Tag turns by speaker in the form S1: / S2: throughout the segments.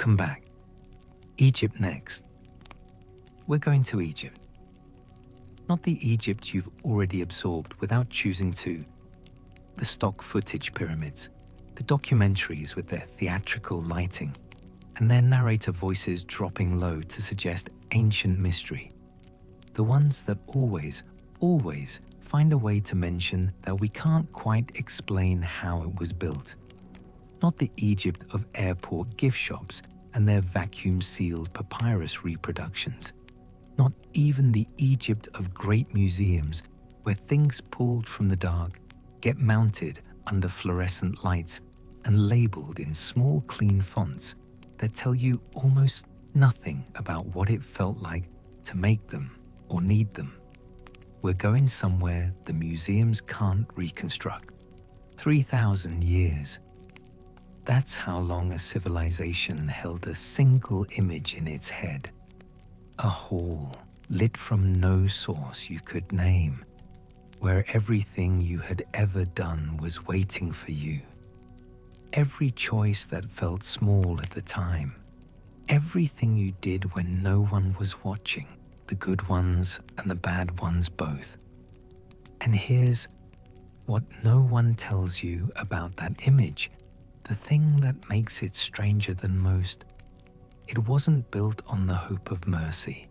S1: Welcome back. Egypt next. We're going to Egypt. Not the Egypt you've already absorbed without choosing to. The stock footage pyramids, the documentaries with their theatrical lighting, and their narrator voices dropping low to suggest ancient mystery. The ones that always find a way to mention that we can't quite explain how it was built. Not the Egypt of airport gift shops and their vacuum-sealed papyrus reproductions. Not even the Egypt of great museums where things pulled from the dark get mounted under fluorescent lights and labeled in small clean fonts that tell you almost nothing about what it felt like to make them or need them. We're going somewhere the museums can't reconstruct. 3,000 years. That's how long a civilization held a single image in its head. A hall lit from no source you could name, where everything you had ever done was waiting for you. Every choice that felt small at the time. Everything you did when no one was watching, the good ones and the bad ones both. And here's what no one tells you about that image. The thing that makes it stranger than most, it wasn't built on the hope of mercy.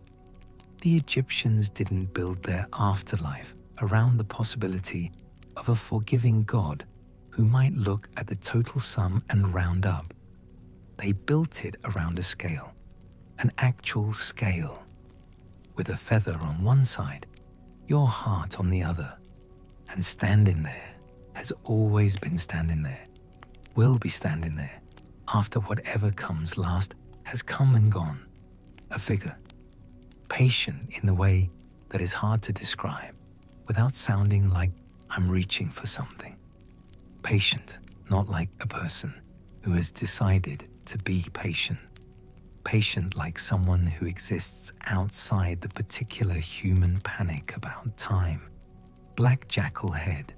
S1: The Egyptians didn't build their afterlife around the possibility of a forgiving God who might look at the total sum and round up. They built it around a scale, an actual scale, with a feather on one side, your heart on the other, and standing there has always been standing there. Will be standing there after whatever comes last has come and gone. A figure, patient in the way that is hard to describe without sounding like I'm reaching for something. Patient, not like a person who has decided to be patient. Patient like someone who exists outside the particular human panic about time. Black jackal head.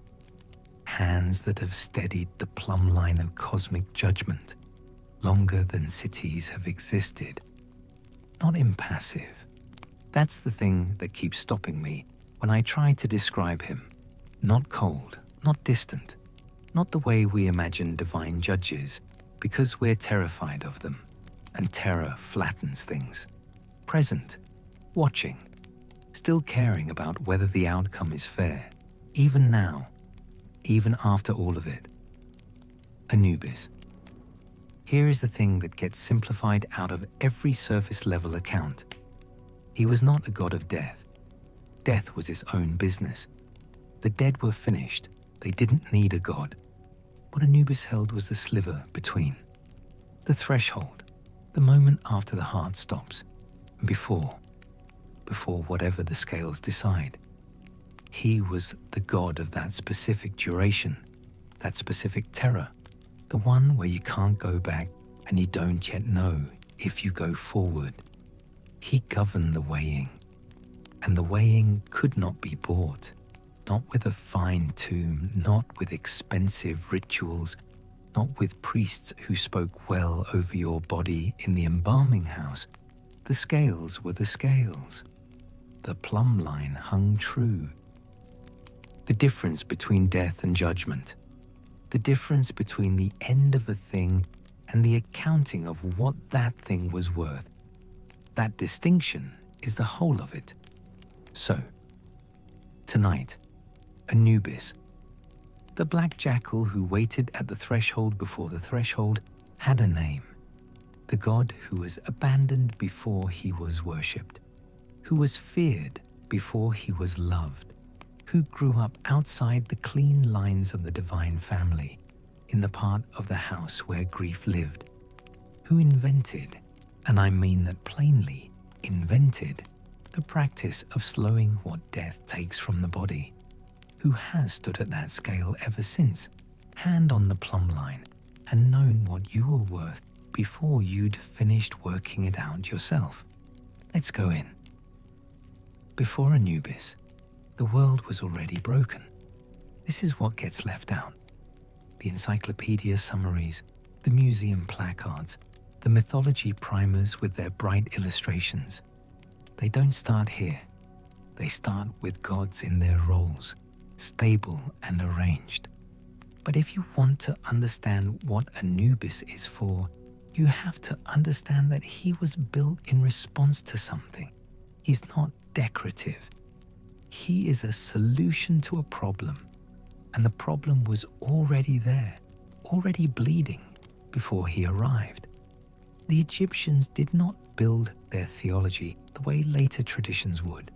S1: Hands that have steadied the plumb line of cosmic judgment longer than cities have existed. Not impassive. That's the thing that keeps stopping me when I try to describe him. Not cold, not distant, not the way we imagine divine judges because we're terrified of them, and terror flattens things. Present, watching, still caring about whether the outcome is fair, even now. Even after all of it. Anubis. Here is the thing that gets simplified out of every surface level account. He was not a god of death. Death was his own business. The dead were finished. They didn't need a god. What Anubis held was the sliver between. The threshold. The moment after the heart stops. Before whatever the scales decide. He was the god of that specific duration, that specific terror, the one where you can't go back and you don't yet know if you go forward. He governed the weighing, and the weighing could not be bought, not with a fine tomb, not with expensive rituals, not with priests who spoke well over your body in the embalming house. The scales were the scales. The plumb line hung true. The difference between death and judgment, the difference between the end of a thing and the accounting of what that thing was worth. That distinction is the whole of it. So, tonight, Anubis, the black jackal who waited at the threshold before the threshold, had a name. The god who was abandoned before he was worshipped, who was feared before he was loved, who grew up outside the clean lines of the divine family, in the part of the house where grief lived, who invented, and I mean that plainly, invented, the practice of slowing what death takes from the body, who has stood at that scale ever since, hand on the plumb line, and known what you were worth before you'd finished working it out yourself. Let's go in. Before Anubis, the world was already broken. This is what gets left out. The encyclopedia summaries, the museum placards, The mythology primers with their bright illustrations, they don't start here. They start with gods in their roles, stable and arranged. But if you want to understand what Anubis is for, you have to understand that he was built in response to something. He's not decorative. He is a solution to a problem, and the problem was already there, already bleeding before he arrived. The Egyptians did not build their theology the way later traditions would.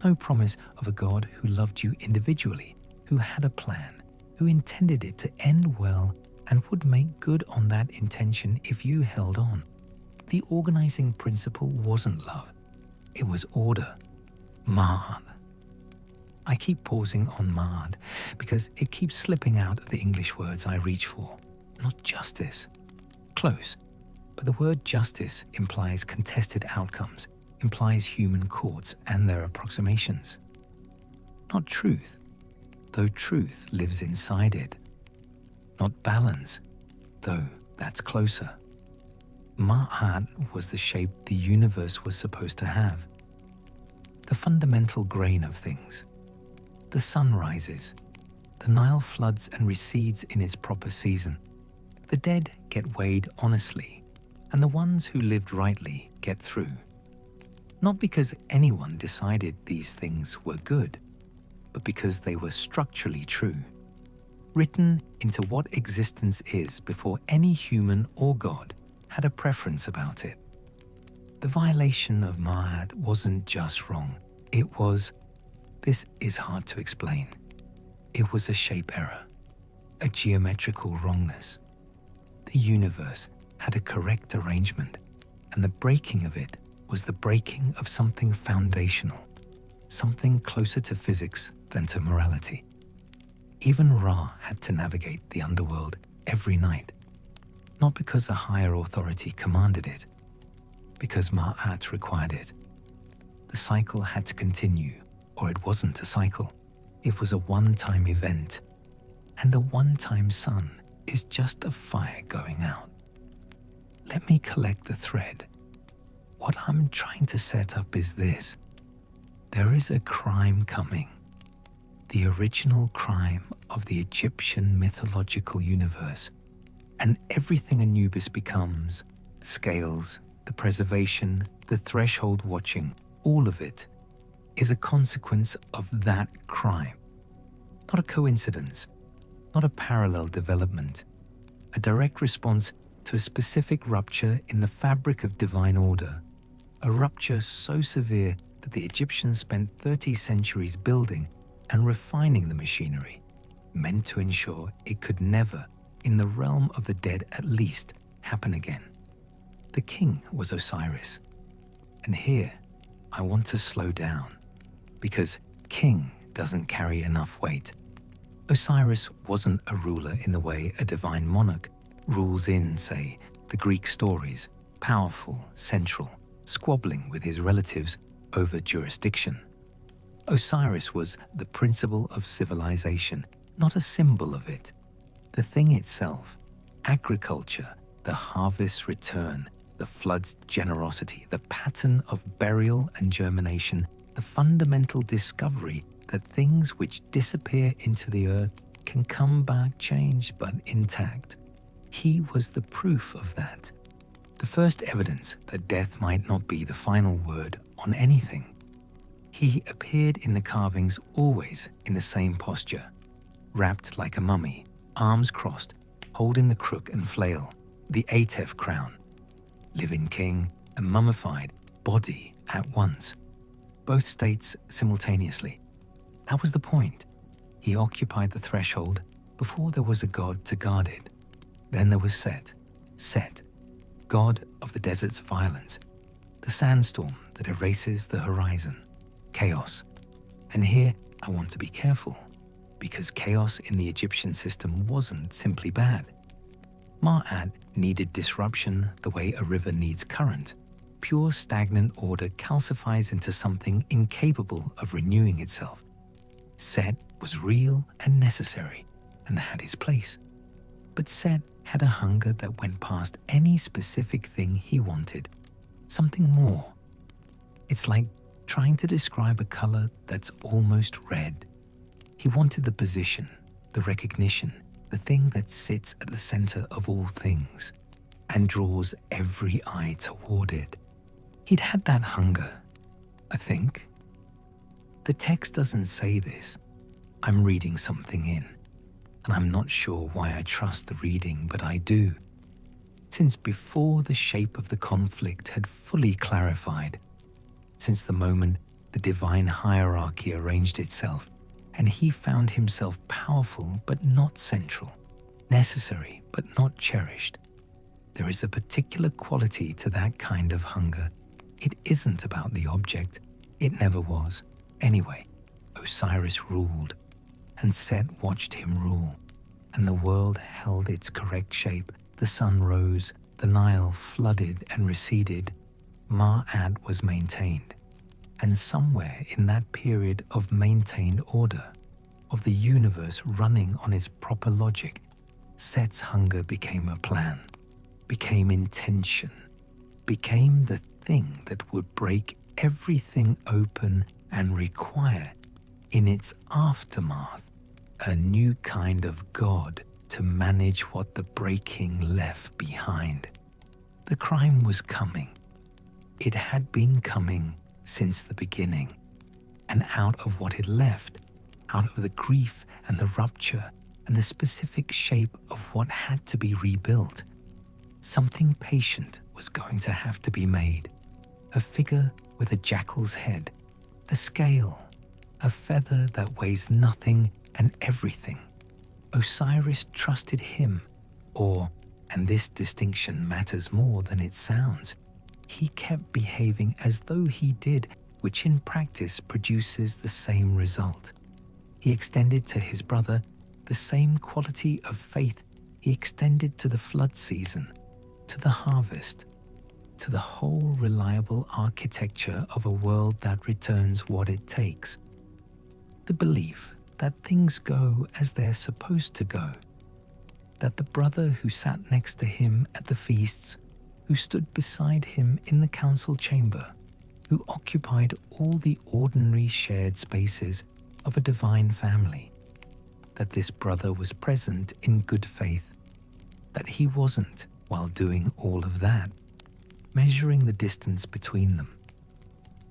S1: No promise of a God who loved you individually, who had a plan, who intended it to end well and would make good on that intention if you held on. The organizing principle wasn't love. It was order. Ma'ad. I keep pausing on Ma'ad because it keeps slipping out of the English words I reach for. Not justice. Close. But the word justice implies contested outcomes, implies human courts and their approximations. Not truth, though truth lives inside it. Not balance, though that's closer. Ma'at was the shape the universe was supposed to have. The fundamental grain of things. The sun rises. The Nile floods and recedes in its proper season. The dead get weighed honestly, and the ones who lived rightly get through. Not because anyone decided these things were good, but because they were structurally true, written into what existence is before any human or God had a preference about it. The violation of Ma'at wasn't just wrong, it was, this is hard to explain, it was a shape error, a geometrical wrongness. The universe had a correct arrangement, and the breaking of it was the breaking of something foundational, something closer to physics than to morality. Even Ra had to navigate the underworld every night, not because a higher authority commanded it, because Ma'at required it. The cycle had to continue, or it wasn't a cycle. It was a one-time event, and a one-time sun is just a fire going out. Let me collect the thread. What I'm trying to set up is this. There is a crime coming. The original crime of the Egyptian mythological universe. And everything Anubis becomes, the scales, the preservation, the threshold watching, all of it is a consequence of that crime. Not a coincidence, not a parallel development, a direct response to a specific rupture in the fabric of divine order, a rupture so severe that the Egyptians spent 30 centuries building and refining the machinery, meant to ensure it could never, in the realm of the dead at least, happen again. The king was Osiris. And here, I want to slow down, because king doesn't carry enough weight. Osiris wasn't a ruler in the way a divine monarch rules in, say, the Greek stories, powerful, central, squabbling with his relatives over jurisdiction. Osiris was the principle of civilization, not a symbol of it. The thing itself, agriculture, the harvest's return, the flood's generosity, the pattern of burial and germination, the fundamental discovery that things which disappear into the earth can come back changed but intact. He was the proof of that. The first evidence that death might not be the final word on anything. He appeared in the carvings always in the same posture, wrapped like a mummy, arms crossed, holding the crook and flail, the Atef crown, living king and mummified body at once, both states simultaneously. That was the point. He occupied the threshold before there was a god to guard it. Then there was Set, god of the desert's violence, the sandstorm that erases the horizon, chaos. And here I want to be careful, because chaos in the Egyptian system wasn't simply bad. Ma'at needed disruption the way a river needs current. Pure stagnant order calcifies into something incapable of renewing itself. Set was real and necessary and had his place. But Set had a hunger that went past any specific thing he wanted, something more. It's like trying to describe a color that's almost red. He wanted the position, the recognition, the thing that sits at the center of all things and draws every eye toward it. He'd had that hunger, I think. The text doesn't say this. I'm reading something in, and I'm not sure why I trust the reading, but I do. Since before the shape of the conflict had fully clarified, since the moment the divine hierarchy arranged itself, and he found himself powerful but not central, necessary but not cherished, there is a particular quality to that kind of hunger. It isn't about the object. It never was. Anyway, Osiris ruled, and Set watched him rule, and the world held its correct shape. The sun rose, the Nile flooded and receded, Ma'at was maintained. And somewhere in that period of maintained order, of the universe running on its proper logic, Set's hunger became a plan, became intention, became the thing that would break everything open and require, in its aftermath, a new kind of God to manage what the breaking left behind. The crime was coming. It had been coming since the beginning, and out of what it left, out of the grief and the rupture and the specific shape of what had to be rebuilt, something patient was going to have to be made. A figure with a jackal's head, a scale, a feather that weighs nothing and everything. Osiris trusted him, or, and this distinction matters more than it sounds, he kept behaving as though he did, which in practice produces the same result. He extended to his brother the same quality of faith he extended to the flood season, to the harvest, to the whole reliable architecture of a world that returns what it takes. The belief that things go as they're supposed to go, that the brother who sat next to him at the feasts, who stood beside him in the council chamber, who occupied all the ordinary shared spaces of a divine family, that this brother was present in good faith, that he wasn't, while doing all of that, measuring the distance between them,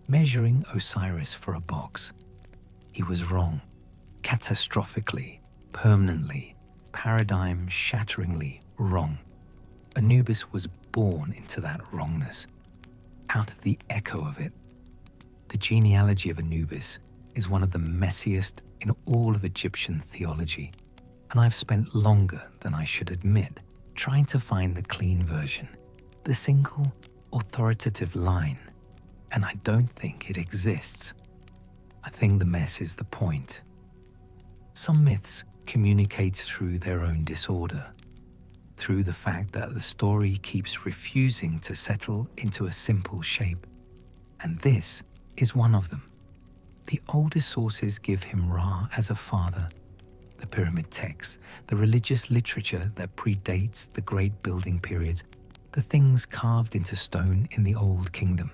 S1: measuring Osiris for a box. He was wrong, catastrophically, permanently, paradigm-shatteringly wrong. Anubis was born into that wrongness, out of the echo of it. The genealogy of Anubis is one of the messiest in all of Egyptian theology, and I've spent longer than I should admit trying to find the clean version, the single authoritative line, and I don't think it exists. I think the mess is the point. Some myths communicate through their own disorder, through the fact that the story keeps refusing to settle into a simple shape, and this is one of them. The oldest sources give him Ra as a father, the pyramid texts, the religious literature that predates the great building periods, the things carved into stone in the Old Kingdom.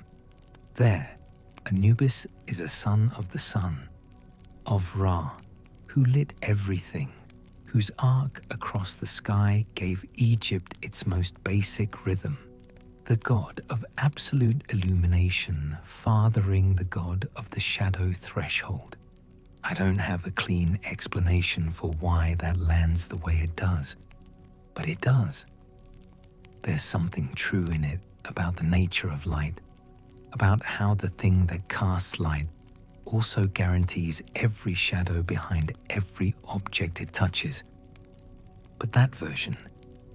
S1: There, Anubis is a son of the sun, of Ra, who lit everything, whose arc across the sky gave Egypt its most basic rhythm, the god of absolute illumination fathering the god of the shadow threshold. I don't have a clean explanation for why that lands the way it does, but it does. There's something true in it about the nature of light, about how the thing that casts light also guarantees every shadow behind every object it touches. But that version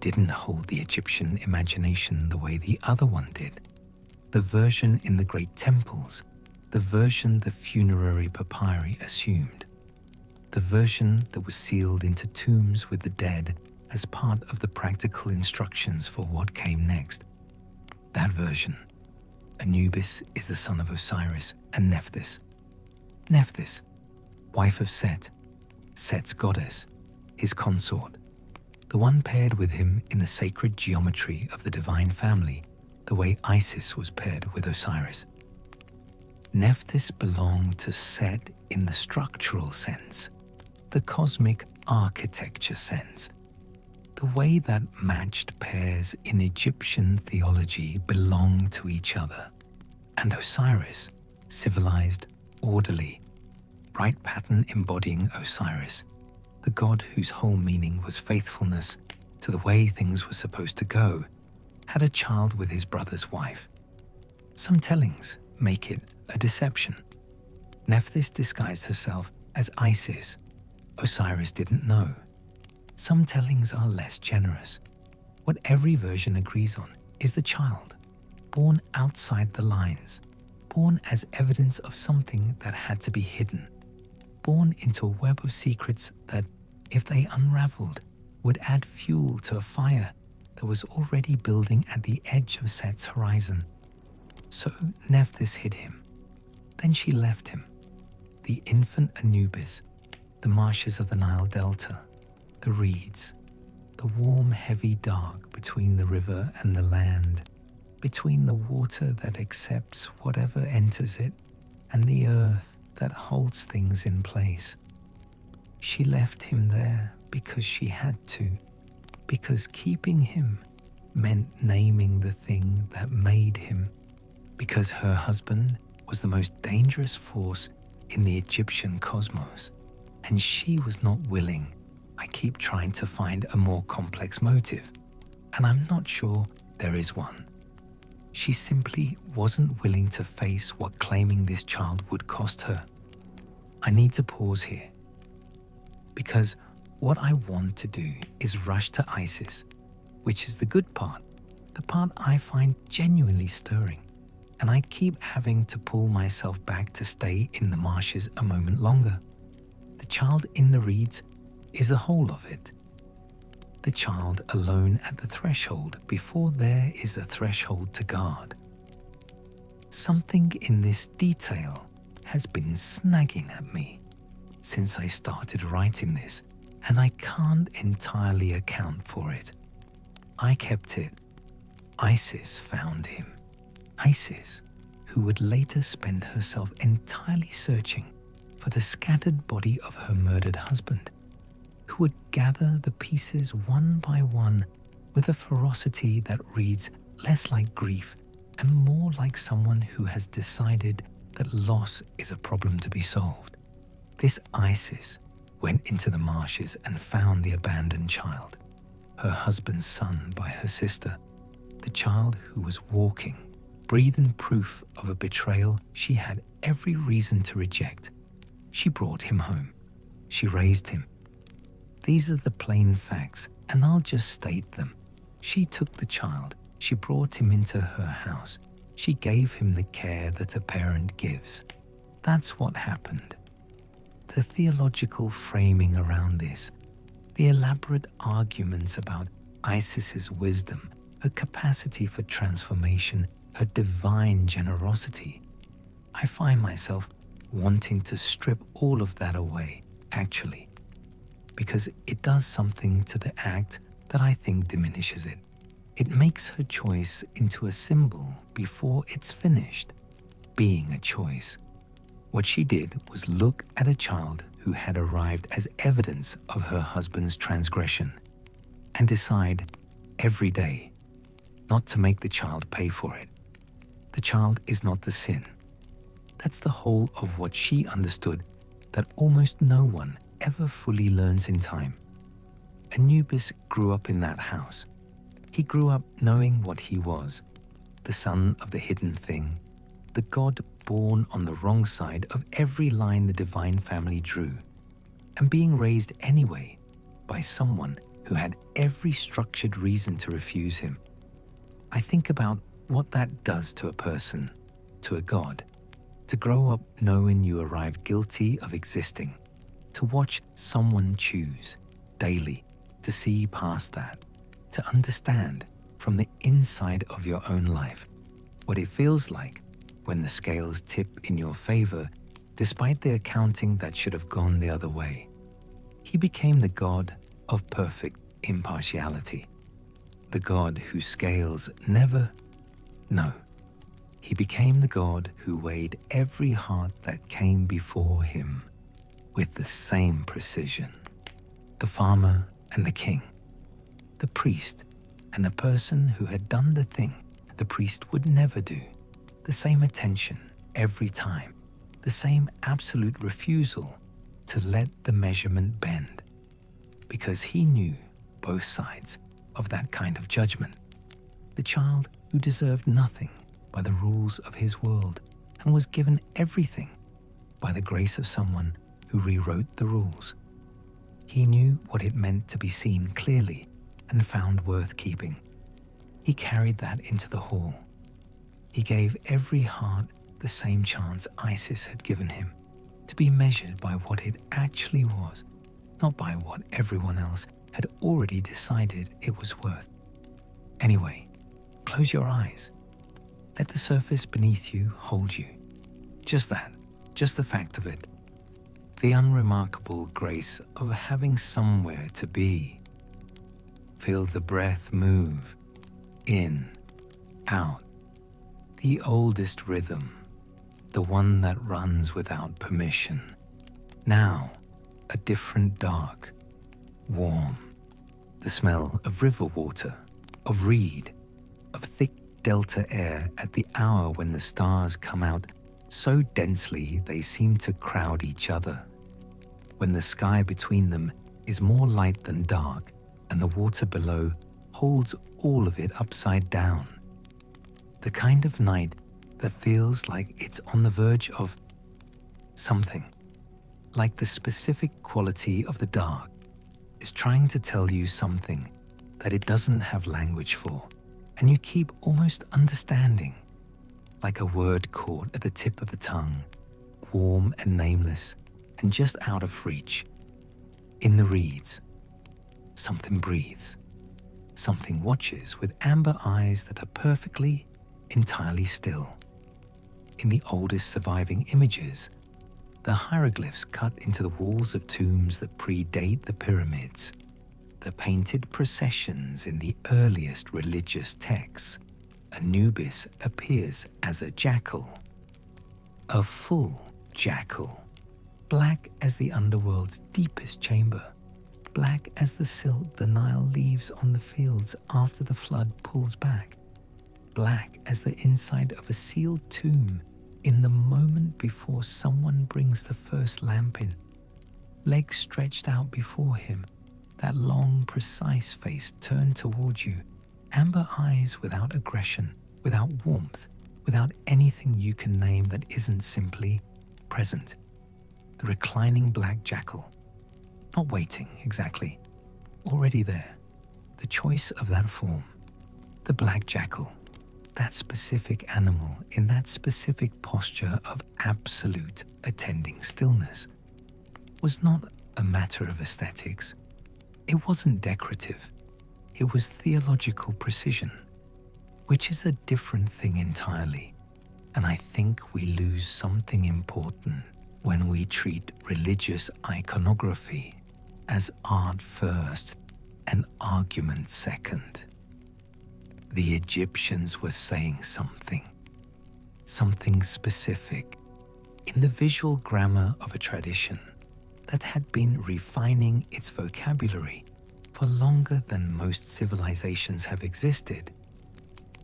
S1: didn't hold the Egyptian imagination the way the other one did. The version in the great temples, the version the funerary papyri assumed, the version that was sealed into tombs with the dead as part of the practical instructions for what came next. That version, Anubis is the son of Osiris and Nephthys. Nephthys, wife of Set, Set's goddess, his consort, the one paired with him in the sacred geometry of the divine family, the way Isis was paired with Osiris. Nephthys belonged to Set in the structural sense, the cosmic architecture sense. The way that matched pairs in Egyptian theology belonged to each other. And Osiris, civilized, orderly, bright pattern embodying Osiris, the god whose whole meaning was faithfulness to the way things were supposed to go, had a child with his brother's wife. Some tellings make it a deception. Nephthys disguised herself as Isis. Osiris didn't know. Some tellings are less generous. What every version agrees on is the child, born outside the lines, born as evidence of something that had to be hidden, born into a web of secrets that, if they unraveled, would add fuel to a fire that was already building at the edge of Set's horizon. So Nephthys hid him. Then she left him, the infant Anubis, the marshes of the Nile Delta, the reeds, the warm, heavy dark between the river and the land, between the water that accepts whatever enters it and the earth that holds things in place. She left him there because she had to, because keeping him meant naming the thing that made him, because her husband was the most dangerous force in the Egyptian cosmos, and she was not willing. I keep trying to find a more complex motive, and I'm not sure there is one. She simply wasn't willing to face what claiming this child would cost her. I need to pause here, because what I want to do is rush to Isis, which is the good part, the part I find genuinely stirring, and I keep having to pull myself back to stay in the marshes a moment longer. The child in the reeds is the whole of it. The child alone at the threshold before there is a threshold to guard. Something in this detail has been snagging at me since I started writing this, and I can't entirely account for it. I kept it. Isis found him. Isis, who would later spend herself entirely searching for the scattered body of her murdered husband, who would gather the pieces one by one with a ferocity that reads less like grief and more like someone who has decided that loss is a problem to be solved. This Isis went into the marshes and found the abandoned child, her husband's son by her sister, the child who was walking, breathing proof of a betrayal she had every reason to reject. She brought him home. She raised him. These are the plain facts, and I'll just state them. She took the child. She brought him into her house. She gave him the care that a parent gives. That's what happened. The theological framing around this, the elaborate arguments about Isis's wisdom, her capacity for transformation, her divine generosity, I find myself wanting to strip all of that away, actually, because it does something to the act that I think diminishes it. It makes her choice into a symbol before it's finished, being a choice. What she did was look at a child who had arrived as evidence of her husband's transgression and decide every day not to make the child pay for it. The child is not the sin. That's the whole of what she understood that almost no one ever fully learns in time. Anubis grew up in that house. He grew up knowing what he was, the son of the hidden thing, the god born on the wrong side of every line the divine family drew, and being raised anyway by someone who had every structured reason to refuse him. I think about what that does to a person, to a god, to grow up knowing you arrive guilty of existing, to watch someone choose daily to see past that, to understand from the inside of your own life what it feels like when the scales tip in your favor despite the accounting that should have gone the other way. He became the god of perfect impartiality, the God who scales never. No, he became the God who weighed every heart that came before him with the same precision. The farmer and the king, the priest and the person who had done the thing the priest would never do, the same attention every time, the same absolute refusal to let the measurement bend, because he knew both sides of that kind of judgment. The child who deserved nothing by the rules of his world and was given everything by the grace of someone who rewrote the rules. He knew what it meant to be seen clearly and found worth keeping. He carried that into the hall. He gave every heart the same chance Isis had given him, to be measured by what it actually was, not by what everyone else had already decided it was worth. Anyway, close your eyes. Let the surface beneath you hold you. Just that, just the fact of it. The unremarkable grace of having somewhere to be. Feel the breath move, in, out. The oldest rhythm, the one that runs without permission. Now, a different dark, warm. The smell of river water, of reed, of thick delta air at the hour when the stars come out so densely they seem to crowd each other. When the sky between them is more light than dark and the water below holds all of it upside down. The kind of night that feels like it's on the verge of something, like the specific quality of the dark is trying to tell you something that it doesn't have language for, and you keep almost understanding, like a word caught at the tip of the tongue, warm and nameless and just out of reach. In the reeds, something breathes. Something watches with amber eyes that are perfectly, entirely still. In the oldest surviving images, the hieroglyphs cut into the walls of tombs that predate the pyramids, the painted processions in the earliest religious texts, Anubis appears as a jackal, a full jackal, black as the underworld's deepest chamber, black as the silt the Nile leaves on the fields after the flood pulls back, black as the inside of a sealed tomb in the moment before someone brings the first lamp in, legs stretched out before him, that long, precise face turned towards you, amber eyes without aggression, without warmth, without anything you can name that isn't simply present. The reclining black jackal, not waiting exactly, already there. The choice of that form, the black jackal, that specific animal in that specific posture of absolute attending stillness, was not a matter of aesthetics. It wasn't decorative. It was theological precision, which is a different thing entirely. And I think we lose something important when we treat religious iconography as art first and argument second. The Egyptians were saying something specific, in the visual grammar of a tradition that had been refining its vocabulary for longer than most civilizations have existed.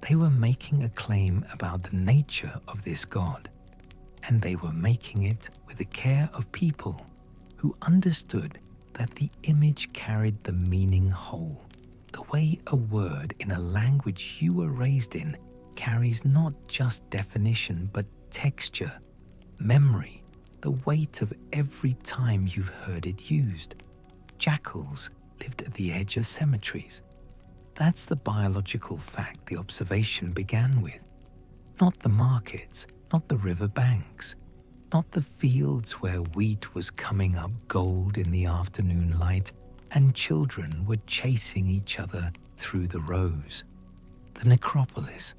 S1: They were making a claim about the nature of this god, and they were making it with the care of people who understood that the image carried the meaning whole, the way a word in a language you were raised in carries not just definition but texture, memory, the weight of every time you've heard it used. Jackals lived at the edge of cemeteries. That's the biological fact the observation began with. Not the markets, not the river banks, not the fields where wheat was coming up gold in the afternoon light and children were chasing each other through the rows. The necropolis,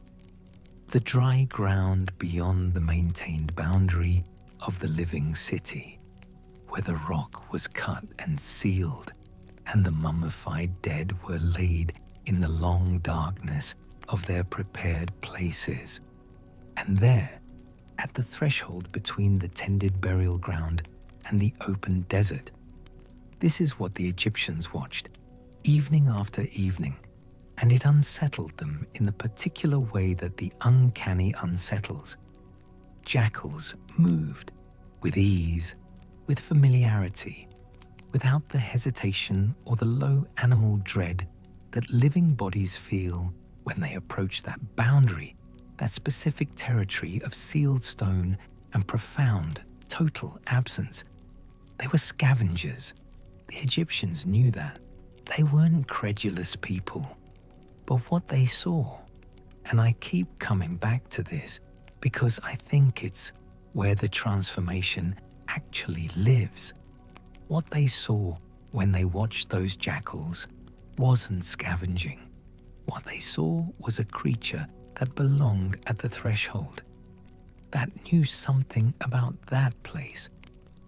S1: the dry ground beyond the maintained boundary of the living city, where the rock was cut and sealed and the mummified dead were laid in the long darkness of their prepared places. And there, at the threshold between the tended burial ground and the open desert, this is what the Egyptians watched, evening after evening, and it unsettled them in the particular way that the uncanny unsettles. Jackals moved with ease, with familiarity, without the hesitation or the low animal dread that living bodies feel when they approach that boundary, that specific territory of sealed stone and profound, total absence. They were scavengers. The Egyptians knew that. They weren't credulous people. But what they saw, and I keep coming back to this because I think it's where the transformation actually lives. What they saw when they watched those jackals wasn't scavenging. What they saw was a creature that belonged at the threshold, that knew something about that place,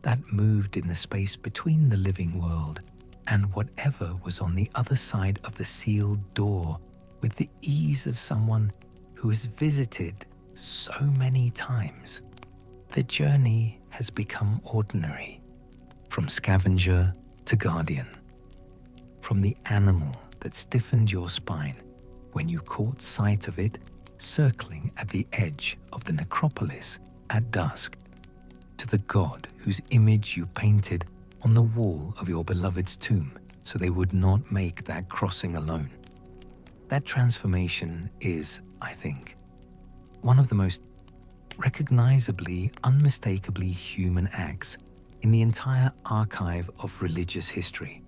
S1: that moved in the space between the living world and whatever was on the other side of the sealed door, with the ease of someone who has visited so many times. The journey has become ordinary, from scavenger to guardian, from the animal that stiffened your spine when you caught sight of it circling at the edge of the necropolis at dusk, to the god whose image you painted on the wall of your beloved's tomb so they would not make that crossing alone. That transformation is, I think, one of the most recognizably, unmistakably human acts in the entire archive of religious history.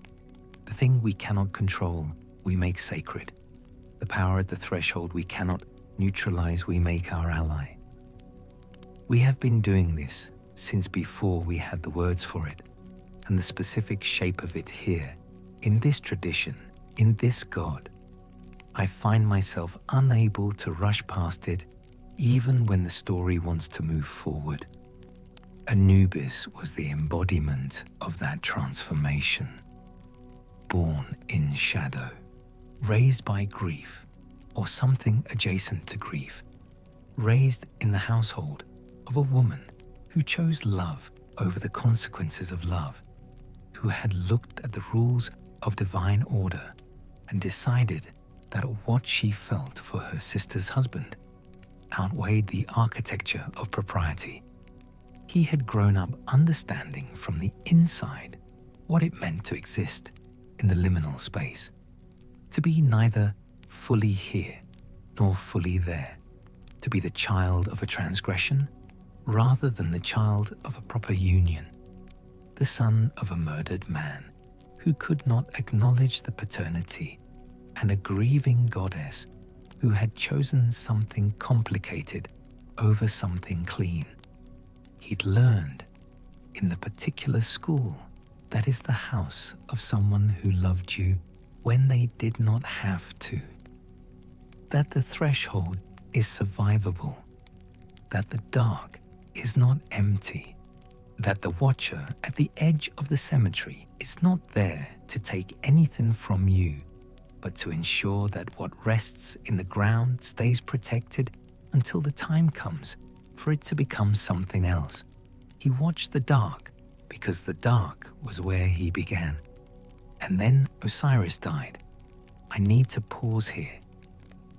S1: The thing we cannot control, we make sacred. The power at the threshold we cannot neutralize, we make our ally. We have been doing this since before we had the words for it, and the specific shape of it here, in this tradition, in this God. I find myself unable to rush past it even when the story wants to move forward. Anubis was the embodiment of that transformation. Born in shadow, raised by grief, or something adjacent to grief, raised in the household of a woman who chose love over the consequences of love, who had looked at the rules of divine order and decided that what she felt for her sister's husband outweighed the architecture of propriety. He had grown up understanding from the inside what it meant to exist in the liminal space, to be neither fully here nor fully there, to be the child of a transgression rather than the child of a proper union, the son of a murdered man who could not acknowledge the paternity, and a grieving goddess who had chosen something complicated over something clean. He'd learned in the particular school that is the house of someone who loved you when they did not have to, that the threshold is survivable, that the dark is not empty, that the watcher at the edge of the cemetery is not there to take anything from you, but to ensure that what rests in the ground stays protected until the time comes for it to become something else. He watched the dark because the dark was where he began. And then Osiris died. I need to pause here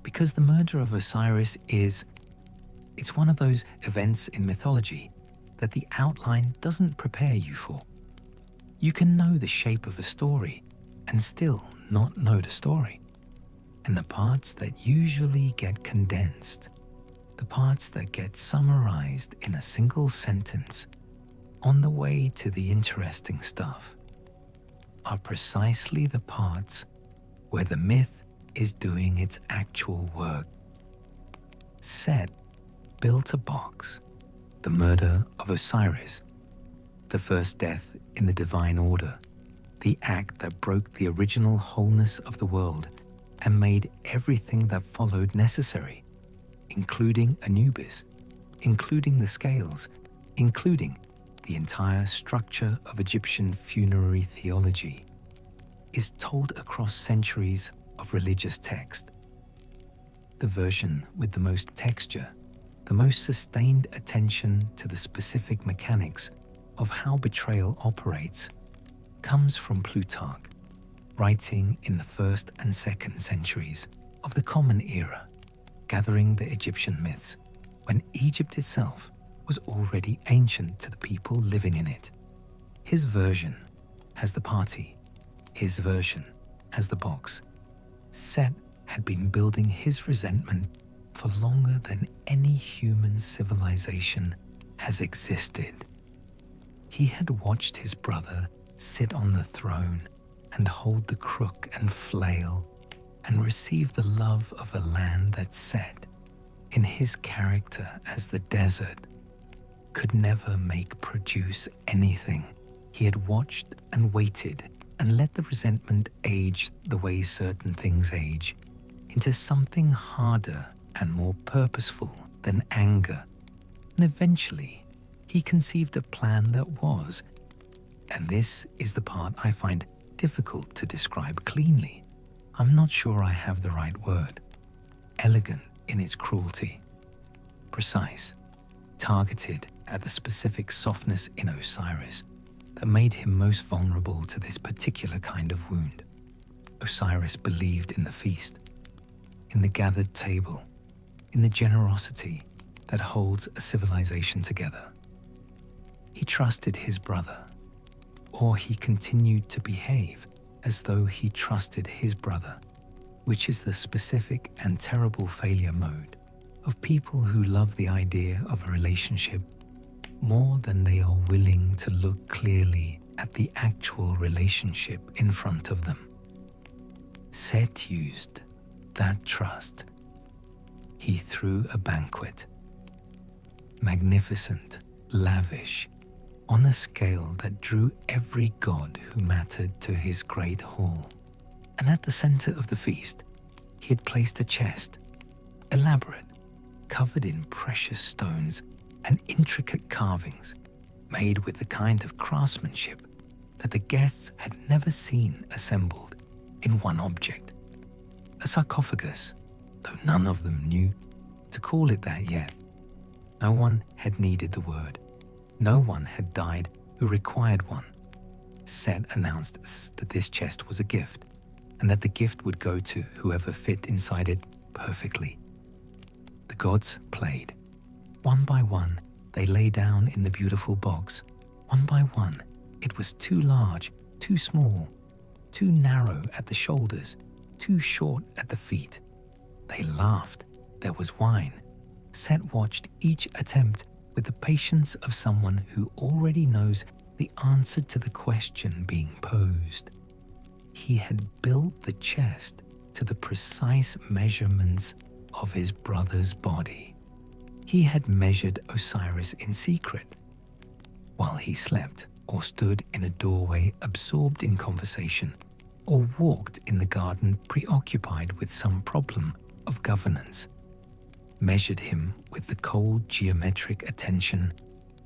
S1: because the murder of Osiris it's one of those events in mythology that the outline doesn't prepare you for. You can know the shape of a story and still not know the story. And the parts that usually get condensed, the parts that get summarized in a single sentence on the way to the interesting stuff, are precisely the parts where the myth is doing its actual work. Set built a box, the murder of Osiris, the first death in the divine order, the act that broke the original wholeness of the world and made everything that followed necessary, including Anubis, including the scales, including the entire structure of Egyptian funerary theology. is told across centuries of religious text. The version with the most texture, the most sustained attention to the specific mechanics of how betrayal operates, comes from Plutarch, writing in the 1st and 2nd centuries of the Common Era, gathering the Egyptian myths when Egypt itself was already ancient to the people living in it. His version has the party, his version has the box. Set had been building his resentment for longer than any human civilization has existed. He had watched his brother sit on the throne and hold the crook and flail and receive the love of a land that Set, in his character as the desert, could never make produce anything. He had watched and waited and let the resentment age the way certain things age, into something harder and more purposeful than anger. And eventually, he conceived a plan that was, and this is the part I find difficult to describe cleanly. I'm not sure I have the right word. Elegant in its cruelty. Precise, targeted at the specific softness in Osiris that made him most vulnerable to this particular kind of wound. Osiris believed in the feast, in the gathered table, in the generosity that holds a civilization together. He trusted his brother, or he continued to behave as though he trusted his brother, which is the specific and terrible failure mode of people who love the idea of a relationship more than they are willing to look clearly at the actual relationship in front of them. Set used that trust. He threw a banquet, magnificent, lavish, on a scale that drew every god who mattered to his great hall. And at the center of the feast, he had placed a chest, elaborate, covered in precious stones and intricate carvings, made with the kind of craftsmanship that the guests had never seen assembled in one object. A sarcophagus, though none of them knew to call it that yet. No one had needed the word. No one had died who required one. Set announced that this chest was a gift, and that the gift would go to whoever fit inside it perfectly. The gods played. One by one, they lay down in the beautiful box. One by one, it was too large, too small, too narrow at the shoulders, too short at the feet. They laughed. There was wine. Set watched each attempt with the patience of someone who already knows the answer to the question being posed. He had built the chest to the precise measurements of his brother's body. He had measured Osiris in secret, while he slept or stood in a doorway absorbed in conversation, or walked in the garden preoccupied with some problem of governance. Measured him with the cold geometric attention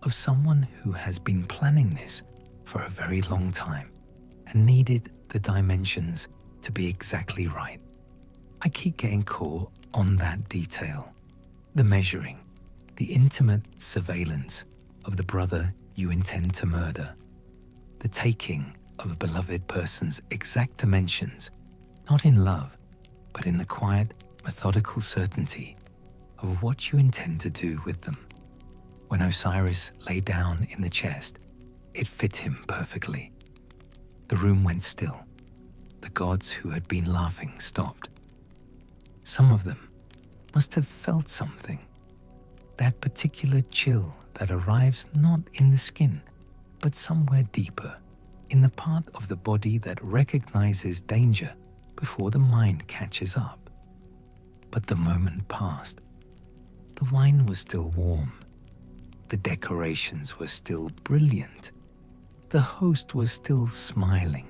S1: of someone who has been planning this for a very long time and needed the dimensions to be exactly right. I keep getting caught on that detail. The measuring, the intimate surveillance of the brother you intend to murder. The taking of a beloved person's exact dimensions, not in love, but in the quiet, methodical certainty of what you intend to do with them. When Osiris lay down in the chest, it fit him perfectly. The room went still. The gods who had been laughing stopped. Some of them must have felt something, that particular chill that arrives not in the skin, but somewhere deeper, in the part of the body that recognizes danger before the mind catches up. But the moment passed. The wine was still warm. The decorations were still brilliant. The host was still smiling.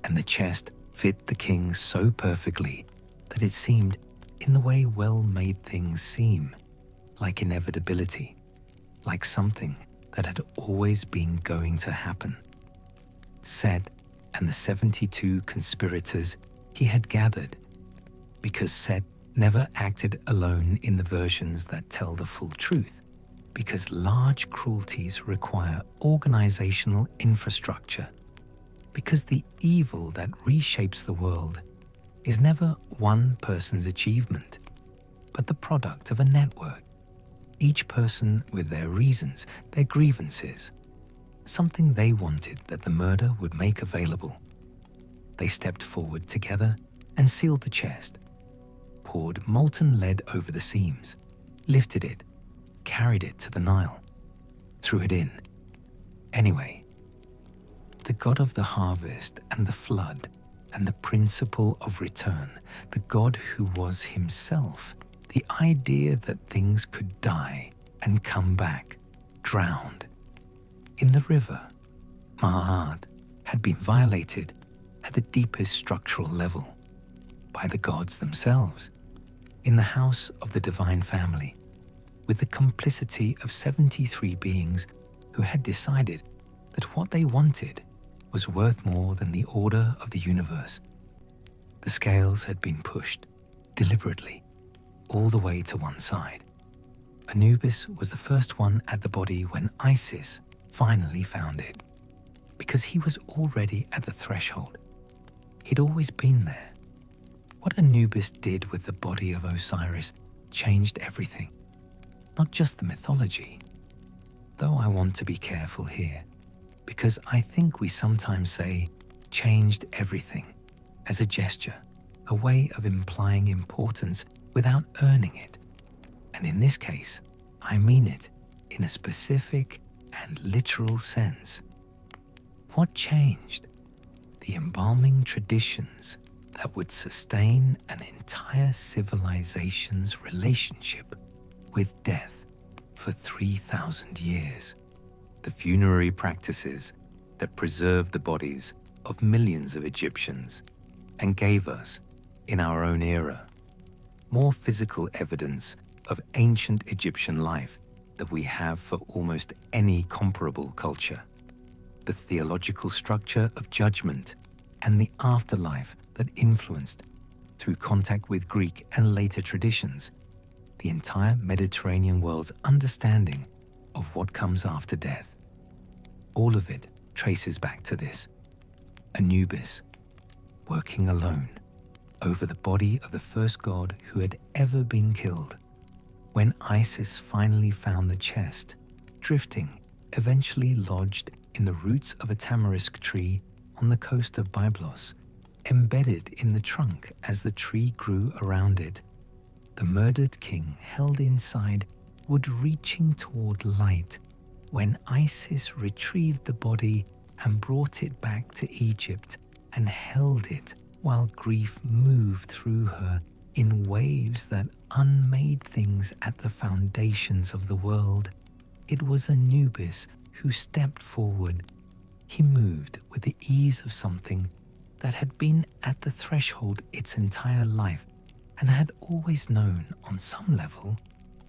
S1: And the chest fit the king so perfectly that it seemed, in the way well-made things seem, like inevitability, like something that had always been going to happen. Set and the 72 conspirators he had gathered, because Set never acted alone in the versions that tell the full truth, because large cruelties require organizational infrastructure, because the evil that reshapes the world is never one person's achievement, but the product of a network, each person with their reasons, their grievances, something they wanted that the murder would make available. They stepped forward together and sealed the chest, poured molten lead over the seams, lifted it, carried it to the Nile, threw it in. Anyway, the god of the harvest and the flood and the principle of return, the god who was himself, the idea that things could die and come back, drowned. In the river, Ma'at had been violated at the deepest structural level by the gods themselves, in the house of the divine family, with the complicity of 73 beings who had decided that what they wanted was worth more than the order of the universe. The scales had been pushed, deliberately, all the way to one side. Anubis was the first one at the body when Isis finally found it, because he was already at the threshold. He'd always been there. What Anubis did with the body of Osiris changed everything, not just the mythology. Though I want to be careful here, because I think we sometimes say changed everything as a gesture, a way of implying importance without earning it. And in this case, I mean it in a specific and literal sense. What changed? The embalming traditions that would sustain an entire civilization's relationship with death for 3,000 years. The funerary practices that preserved the bodies of millions of Egyptians and gave us, in our own era, more physical evidence of ancient Egyptian life than we have for almost any comparable culture. The theological structure of judgment and the afterlife that influenced, through contact with Greek and later traditions, the entire Mediterranean world's understanding of what comes after death. All of it traces back to this: Anubis, working alone over the body of the first god who had ever been killed. When Isis finally found the chest, drifting, eventually lodged in the roots of a tamarisk tree on the coast of Byblos, embedded in the trunk as the tree grew around it, the murdered king held inside would reaching toward light when Isis retrieved the body and brought it back to Egypt and held it while grief moved through her in waves that unmade things at the foundations of the world. It was Anubis who stepped forward. He moved with the ease of something that had been at the threshold its entire life and had always known on some level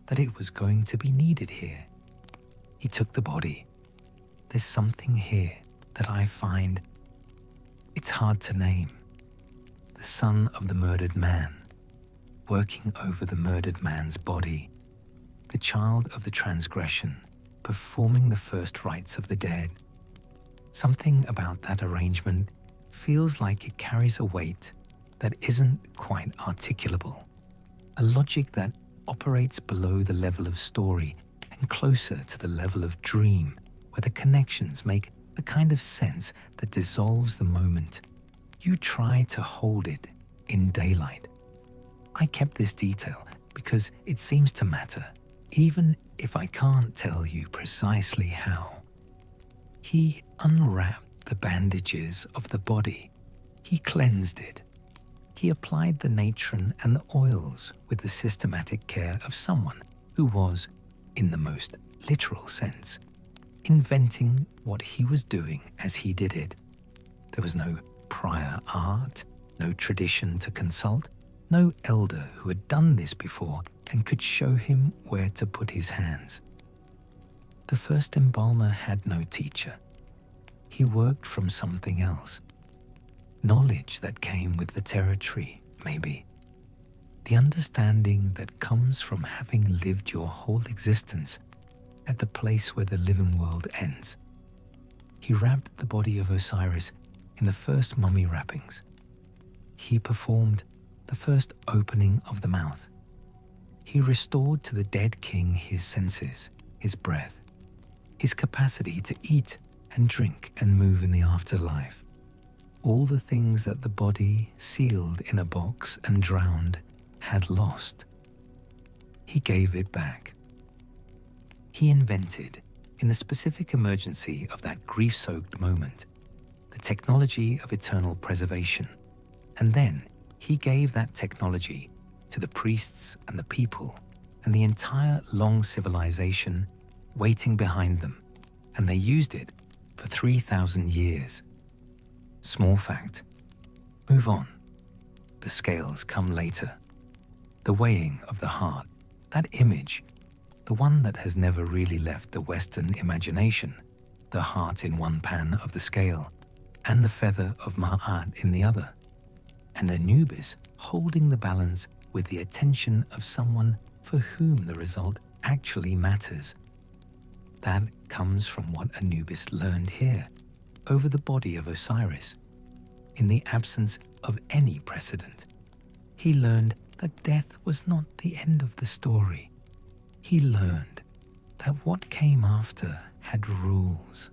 S1: that it was going to be needed here. He took the body. There's something here that I find, it's hard to name. The son of the murdered man, working over the murdered man's body, the child of the transgression, performing the first rites of the dead. Something about that arrangement feels like it carries a weight that isn't quite articulable, a logic that operates below the level of story and closer to the level of dream, where the connections make a kind of sense that dissolves the moment. You try to hold it in daylight. I kept this detail because it seems to matter, even if I can't tell you precisely how. He unwrapped the bandages of the body. He cleansed it. He applied the natron and the oils with the systematic care of someone who was, in the most literal sense, inventing what he was doing as he did it. There was no prior art, no tradition to consult, no elder who had done this before and could show him where to put his hands. The first embalmer had no teacher. He worked from something else, knowledge that came with the territory, maybe. The understanding that comes from having lived your whole existence at the place where the living world ends. He wrapped the body of Osiris in the first mummy wrappings. He performed the first opening of the mouth. He restored to the dead king his senses, his breath, his capacity to eat and drink and move in the afterlife. All the things that the body, sealed in a box and drowned, had lost. He gave it back. He invented, in the specific emergency of that grief-soaked moment, the technology of eternal preservation. And then he gave that technology to the priests and the people and the entire long civilization waiting behind them, and they used it for 3,000 years. Small fact. Move on. The scales come later. The weighing of the heart, that image, the one that has never really left the Western imagination, the heart in one pan of the scale, and the feather of Ma'at in the other, and Anubis holding the balance with the attention of someone for whom the result actually matters. That comes from what Anubis learned here, over the body of Osiris. In the absence of any precedent, he learned that death was not the end of the story. He learned that what came after had rules,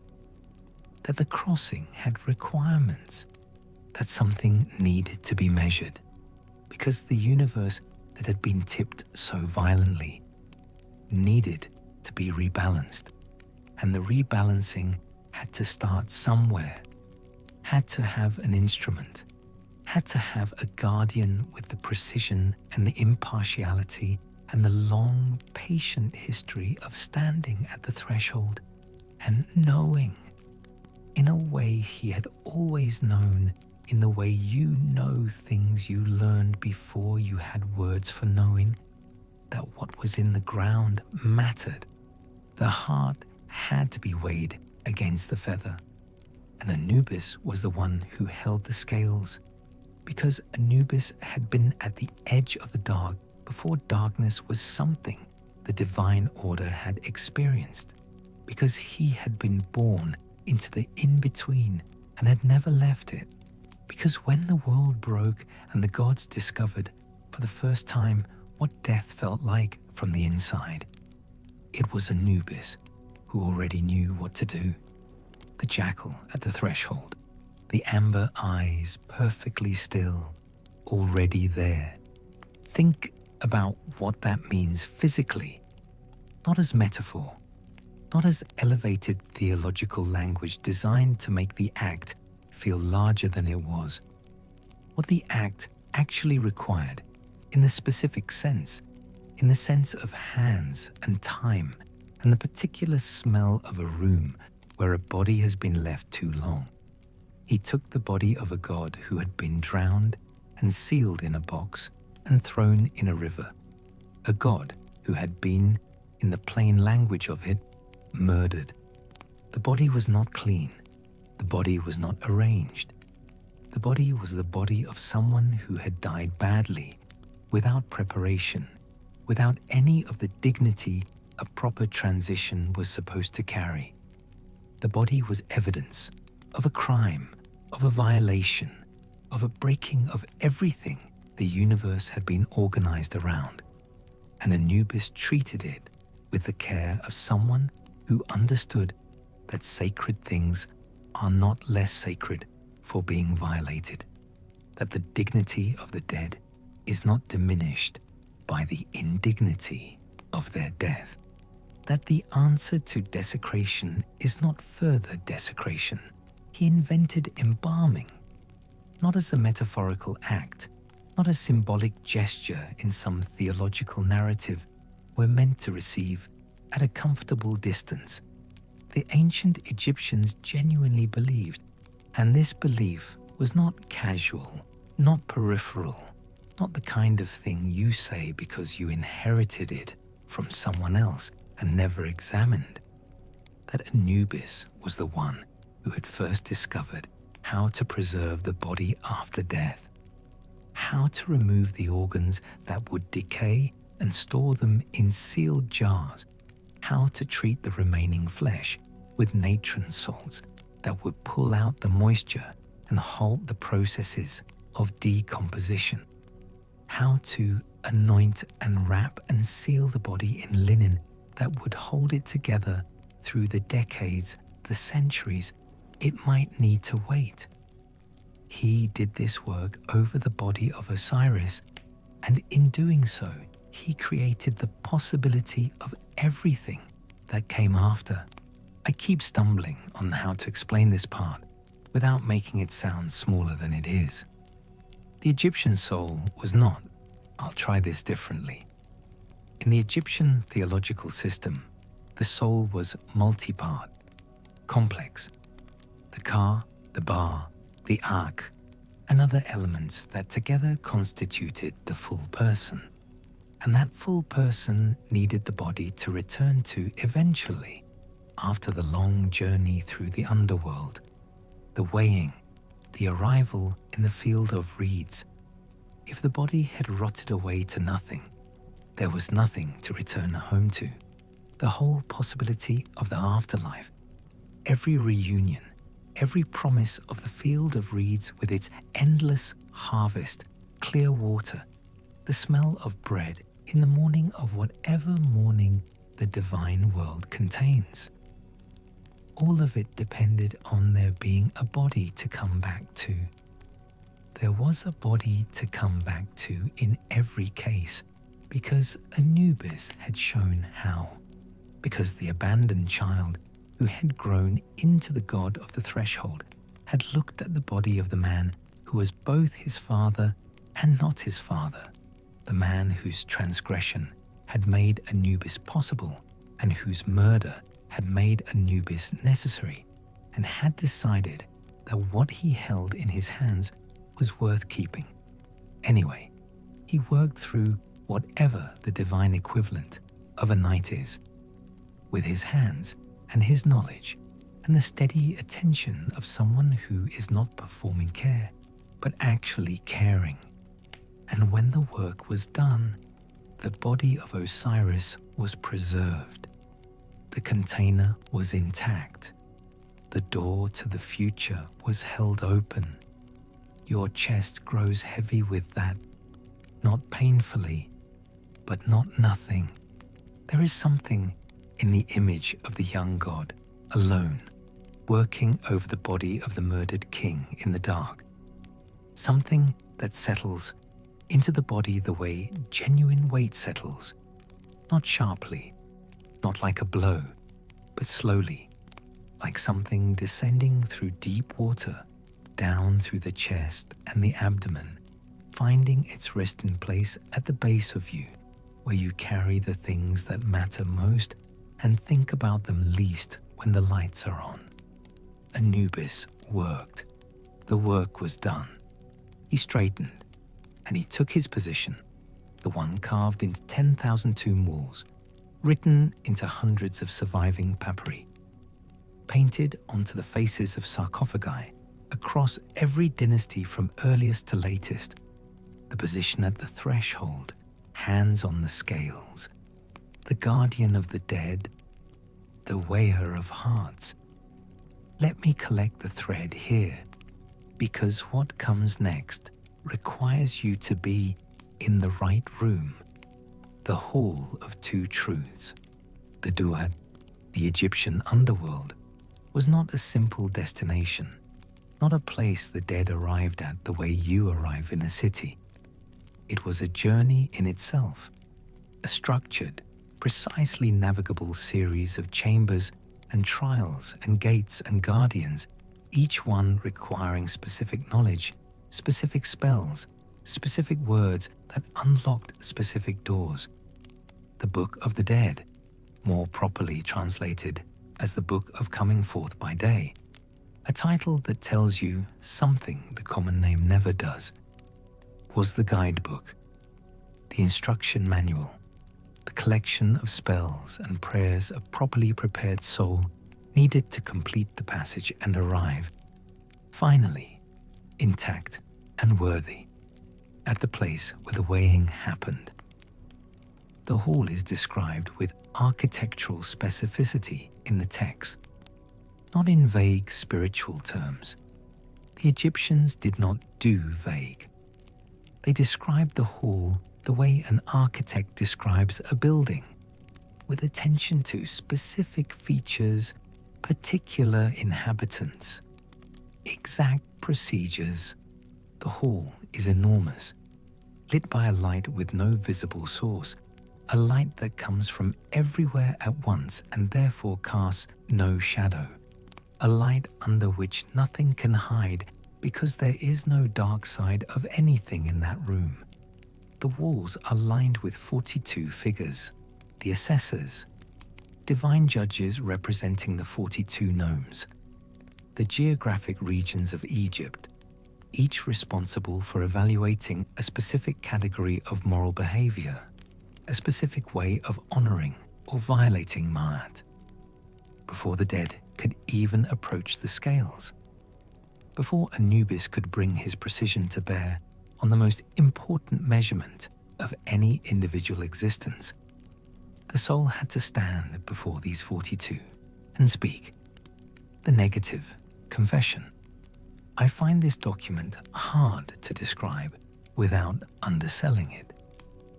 S1: that the crossing had requirements, that something needed to be measured, because the universe that had been tipped so violently needed to be rebalanced, and the rebalancing had to start somewhere, had to have an instrument, had to have a guardian with the precision and the impartiality and the long, patient history of standing at the threshold and knowing, in a way he had always known, in the way you know things you learned before you had words for knowing, that what was in the ground mattered. The heart had to be weighed against the feather, and Anubis was the one who held the scales, because Anubis had been at the edge of the dark before darkness was something the divine order had experienced, because he had been born into the in-between and had never left it, because when the world broke and the gods discovered for the first time what death felt like from the inside, it was Anubis who already knew what to do. The jackal at the threshold, the amber eyes perfectly still, already there. Think about what that means physically, not as metaphor, not as elevated theological language designed to make the act feel larger than it was. What the act actually required, in the specific sense, in the sense of hands and time and the particular smell of a room where a body has been left too long. He took the body of a god who had been drowned and sealed in a box and thrown in a river, a god who had been, in the plain language of it, murdered. The body was not clean. The body was not arranged. The body was the body of someone who had died badly, without preparation, without any of the dignity a proper transition was supposed to carry. The body was evidence of a crime, of a violation, of a breaking of everything the universe had been organized around, and Anubis treated it with the care of someone who understood that sacred things are not less sacred for being violated, that the dignity of the dead is not diminished by the indignity of their death, that the answer to desecration is not further desecration. He invented embalming, not as a metaphorical act, not a symbolic gesture in some theological narrative we're meant to receive at a comfortable distance. The ancient Egyptians genuinely believed, and this belief was not casual, not peripheral, not the kind of thing you say because you inherited it from someone else and never examined. That Anubis was the one who had first discovered how to preserve the body after death, how to remove the organs that would decay and store them in sealed jars, how to treat the remaining flesh with natron salts that would pull out the moisture and halt the processes of decomposition, how to anoint and wrap and seal the body in linen that would hold it together through the decades, the centuries it might need to wait. He did this work over the body of Osiris, and in doing so, he created the possibility of everything that came after. I keep stumbling on how to explain this part without making it sound smaller than it is. The Egyptian soul was not, I'll try this differently. In the Egyptian theological system, the soul was multi-part, complex. The Ka, the Ba, the Ak, and other elements that together constituted the full person. And that full person needed the body to return to eventually, after the long journey through the underworld, the weighing, the arrival in the field of reeds. If the body had rotted away to nothing, there was nothing to return home to. The whole possibility of the afterlife, every reunion, every promise of the field of reeds with its endless harvest, clear water, the smell of bread in the morning of whatever morning the divine world contains. All of it depended on there being a body to come back to. There was a body to come back to in every case, because Anubis had shown how. Because the abandoned child who had grown into the god of the threshold had looked at the body of the man who was both his father and not his father, the man whose transgression had made Anubis possible and whose murder had made Anubis necessary, and had decided that what he held in his hands was worth keeping. Anyway, he worked through whatever the divine equivalent of a night is, with his hands and his knowledge and the steady attention of someone who is not performing care, but actually caring. And when the work was done, the body of Osiris was preserved. The container was intact. The door to the future was held open. Your chest grows heavy with that, not painfully, but not nothing. There is something in the image of the young god, alone, working over the body of the murdered king in the dark. Something that settles into the body the way genuine weight settles, not sharply, not like a blow, but slowly, like something descending through deep water, down through the chest and the abdomen, finding its resting place at the base of you, where you carry the things that matter most and think about them least when the lights are on. Anubis worked. The work was done. He straightened, and he took his position, the one carved into 10,000 tomb walls, written into hundreds of surviving papyri, painted onto the faces of sarcophagi across every dynasty from earliest to latest, the position at the threshold, hands on the scales, the guardian of the dead, the weigher of hearts. Let me collect the thread here, because what comes next requires you to be in the right room, the Hall of Two Truths. The Duat, the Egyptian underworld, was not a simple destination, not a place the dead arrived at the way you arrive in a city. It was a journey in itself, a structured, precisely navigable series of chambers and trials and gates and guardians, each one requiring specific knowledge, specific spells, specific words that unlocked specific doors. The Book of the Dead, more properly translated as the Book of Coming Forth by Day, a title that tells you something the common name never does, was the guidebook, the instruction manual, the collection of spells and prayers a properly prepared soul needed to complete the passage and arrive, finally, intact and worthy, at the place where the weighing happened. The hall is described with architectural specificity in the text, not in vague spiritual terms. The Egyptians did not do vague. They described the hall the way an architect describes a building, with attention to specific features, particular inhabitants, exact procedures. The hall is enormous, lit by a light with no visible source, a light that comes from everywhere at once and therefore casts no shadow, a light under which nothing can hide because there is no dark side of anything in that room. The walls are lined with 42 figures, the Assessors, divine judges representing the 42 gnomes, the geographic regions of Egypt, each responsible for evaluating a specific category of moral behavior, a specific way of honoring or violating Ma'at, before the dead could even approach the scales, before Anubis could bring his precision to bear on the most important measurement of any individual existence. The soul had to stand before these 42 and speak. The negative, confession. I find this document hard to describe without underselling it,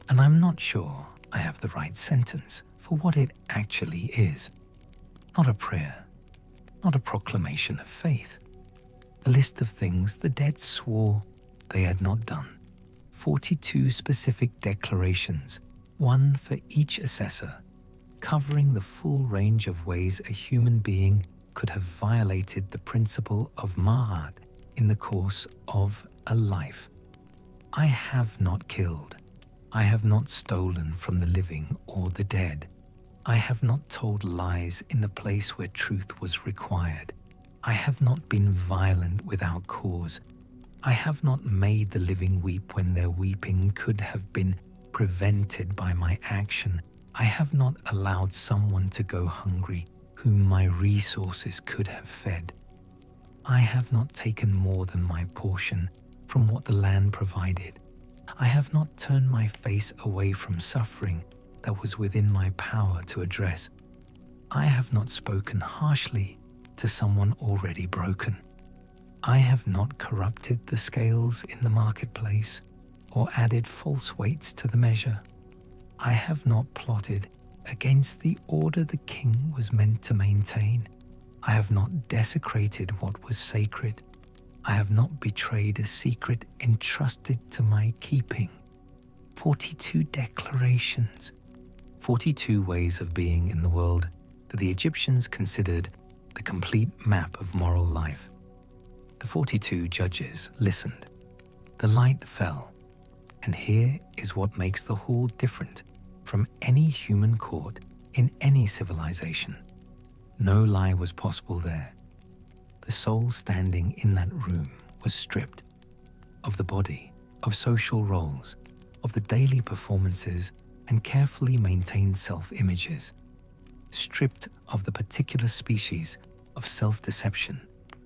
S1: and I'm not sure I have the right sentence for what it actually is. Not a prayer, not a proclamation of faith, a list of things the dead swore they had not done. 42 specific declarations, one for each assessor, covering the full range of ways a human being could have violated the principle of Ma'at in the course of a life. I have not killed. I have not stolen from the living or the dead. I have not told lies in the place where truth was required. I have not been violent without cause. I have not made the living weep when their weeping could have been prevented by my action. I have not allowed someone to go hungry whom my resources could have fed. I have not taken more than my portion from what the land provided. I have not turned my face away from suffering that was within my power to address. I have not spoken harshly to someone already broken. I have not corrupted the scales in the marketplace or added false weights to the measure. I have not plotted against the order the king was meant to maintain. I have not desecrated what was sacred. I have not betrayed a secret entrusted to my keeping. 42 declarations, 42 ways of being in the world that the Egyptians considered the complete map of moral life. The 42 judges listened. The light fell, and here is what makes the hall different from any human court in any civilization. No lie was possible there. The soul standing in that room was stripped of the body, of social roles, of the daily performances and carefully maintained self-images, stripped of the particular species of self-deception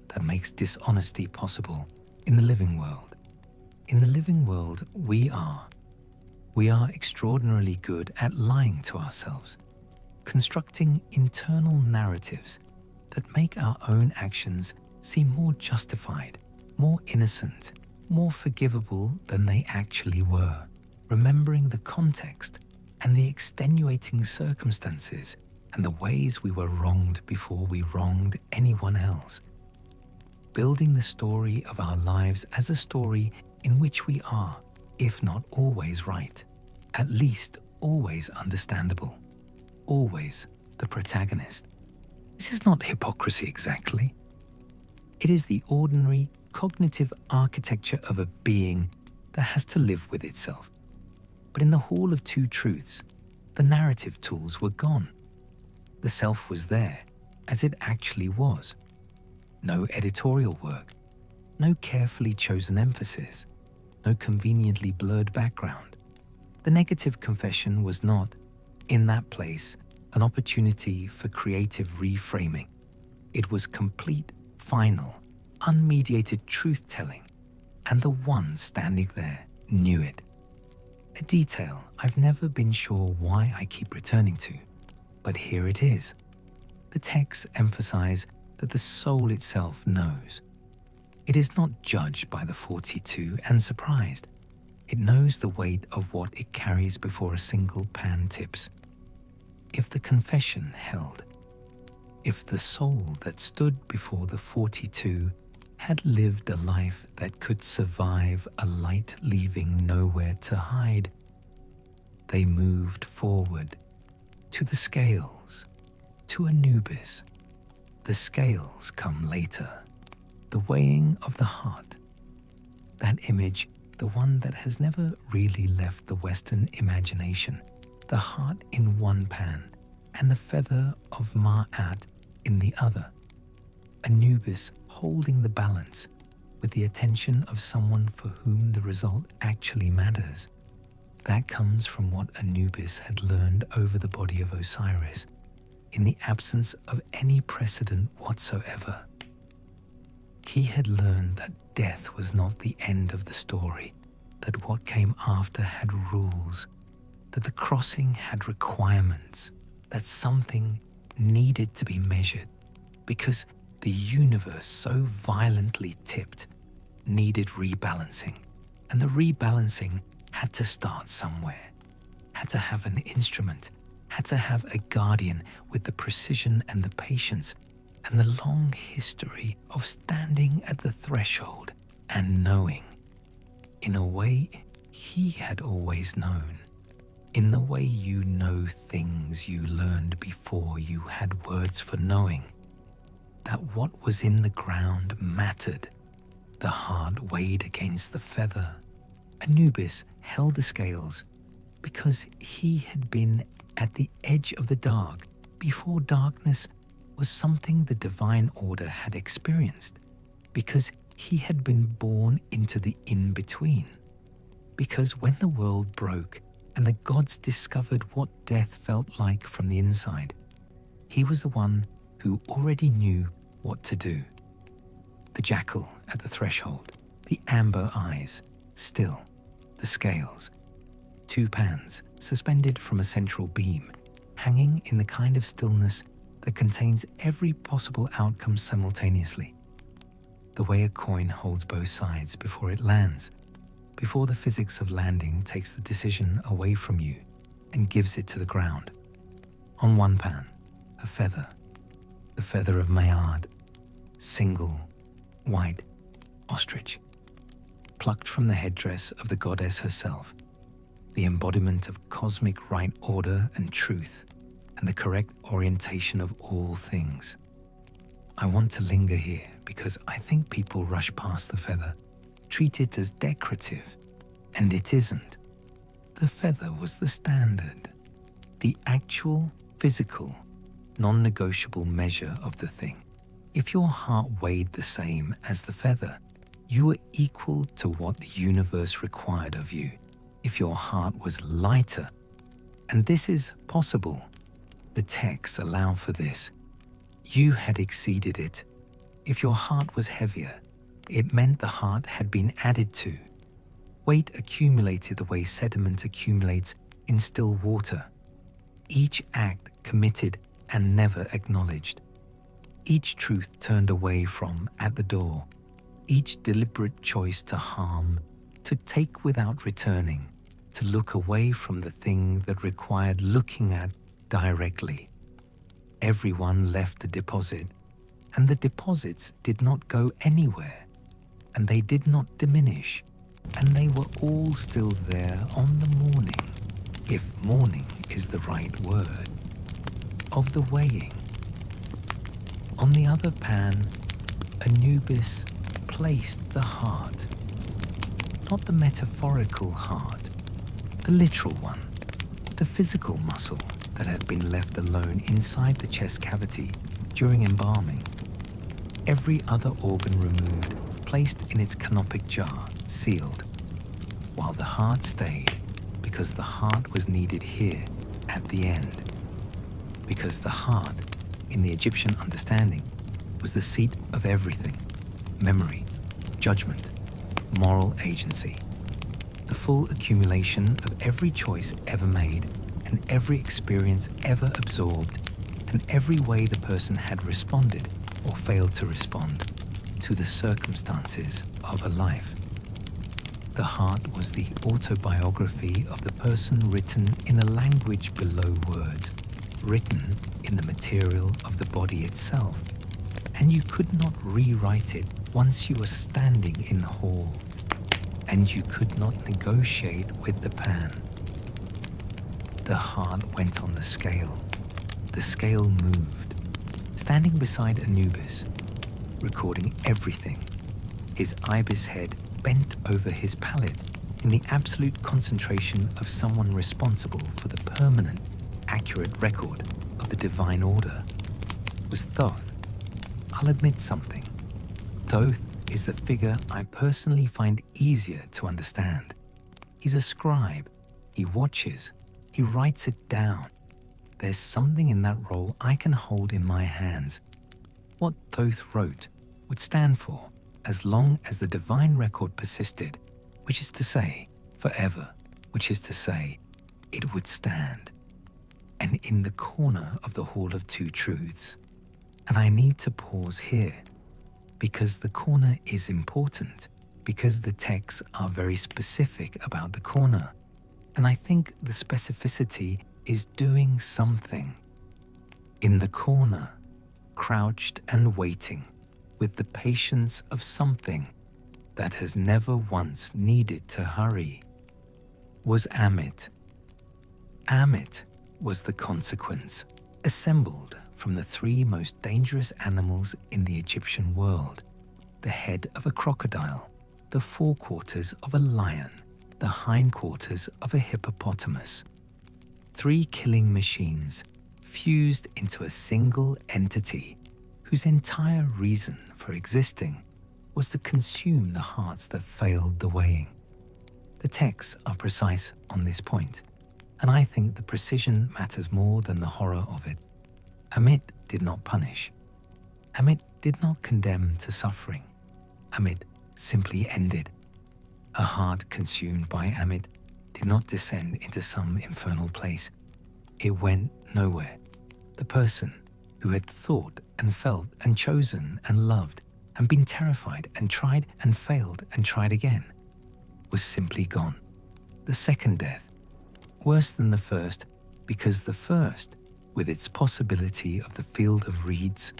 S1: that makes dishonesty possible in the living world. In the living world, we are extraordinarily good at lying to ourselves, constructing internal narratives that make our own actions seem more justified, more innocent, more forgivable than they actually were, remembering the context and the extenuating circumstances and the ways we were wronged before we wronged anyone else. Building the story of our lives as a story in which we are, if not always right, at least always understandable, always the protagonist. This is not hypocrisy exactly. It is the ordinary cognitive architecture of a being that has to live with itself. But in the Hall of Two Truths, the narrative tools were gone. The self was there, as it actually was. No editorial work, no carefully chosen emphasis, no conveniently blurred background. The negative confession was not, in that place, an opportunity for creative reframing. It was complete, final, unmediated truth-telling, and the one standing there knew it. A detail I've never been sure why I keep returning to, but here it is. The texts emphasize that the soul itself knows. It is not judged by the 42 and surprised. It knows the weight of what it carries before a single pan tips. If the confession held, if the soul that stood before the 42 had lived a life that could survive a light leaving nowhere to hide, they moved forward to the scales, to Anubis. The scales come later, the weighing of the heart. That image, the one that has never really left the Western imagination, the heart in one pan and the feather of Ma'at in the other. Anubis holding the balance with the attention of someone for whom the result actually matters. That comes from what Anubis had learned over the body of Osiris, in the absence of any precedent whatsoever. He had learned that death was not the end of the story, that what came after had rules, that the crossing had requirements, that something needed to be measured, because the universe so violently tipped needed rebalancing, and the rebalancing had to start somewhere, had to have an instrument, had to have a guardian with the precision and the patience and the long history of standing at the threshold and knowing, in a way he had always known, in the way you know things you learned before you had words for knowing, that what was in the ground mattered. The heart weighed against the feather. Anubis held the scales because he had been at the edge of the dark before darkness was something the divine order had experienced, because he had been born into the in-between, because when the world broke and the gods discovered what death felt like from the inside, he was the one who already knew what to do. The jackal at the threshold, the amber eyes, still, the scales, 2 pans suspended from a central beam, hanging in the kind of stillness that contains every possible outcome simultaneously. The way a coin holds both sides before it lands, before the physics of landing takes the decision away from you and gives it to the ground. On one pan, a feather, the feather of Mayad, single, white, ostrich, plucked from the headdress of the goddess herself, the embodiment of cosmic right order and truth, and the correct orientation of all things. I want to linger here because I think people rush past the feather, treat it as decorative, and it isn't. The feather was the standard, the actual, physical, non-negotiable measure of the thing. If your heart weighed the same as the feather, you were equal to what the universe required of you. If your heart was lighter, and this is possible, the texts allow for this, you had exceeded it. If your heart was heavier, it meant the heart had been added to. Weight accumulated the way sediment accumulates in still water. Each act committed and never acknowledged. Each truth turned away from at the door. Each deliberate choice to harm, to take without returning, to look away from the thing that required looking at directly. Everyone left a deposit, and the deposits did not go anywhere, and they did not diminish, and they were all still there on the morning, if morning is the right word, of the weighing. On the other pan, Anubis placed the heart, not the metaphorical heart, the literal one, the physical muscle that had been left alone inside the chest cavity during embalming. Every other organ removed, placed in its canopic jar, sealed, while the heart stayed because the heart was needed here at the end. Because the heart, in the Egyptian understanding, was the seat of everything, memory, judgment, moral agency, the full accumulation of every choice ever made and every experience ever absorbed and every way the person had responded or failed to respond to the circumstances of a life. The heart was the autobiography of the person written in a language below words, written in the material of the body itself, and you could not rewrite it once you were standing in the hall, and you could not negotiate with the pan. The heart went on the scale. The scale moved, standing beside Anubis, recording everything, his ibis head bent over his palate in the absolute concentration of someone responsible for the permanent, accurate record of the divine order, was Thoth. I'll admit something. Thoth is the figure I personally find easier to understand. He's a scribe. He watches. He writes it down. There's something in that role I can hold in my hands. What Thoth wrote would stand for as long as the divine record persisted, which is to say, forever, which is to say, it would stand. And in the corner of the Hall of Two Truths, and I need to pause here, because the corner is important, because the texts are very specific about the corner, and I think the specificity is doing something. In the corner, crouched and waiting, with the patience of something that has never once needed to hurry, was Amit. Amit was the consequence, assembled from the three most dangerous animals in the Egyptian world: the head of a crocodile, the forequarters of a lion, the hindquarters of a hippopotamus. Three killing machines fused into a single entity whose entire reason for existing was to consume the hearts that failed the weighing. The texts are precise on this point, and I think the precision matters more than the horror of it. Amit did not punish. Amit did not condemn to suffering. Amit simply ended. A heart consumed by Amit did not descend into some infernal place. It went nowhere. The person who had thought and felt and chosen and loved and been terrified and tried and failed and tried again was simply gone. The second death, worse than the first, because the first, with its possibility of the field of reeds,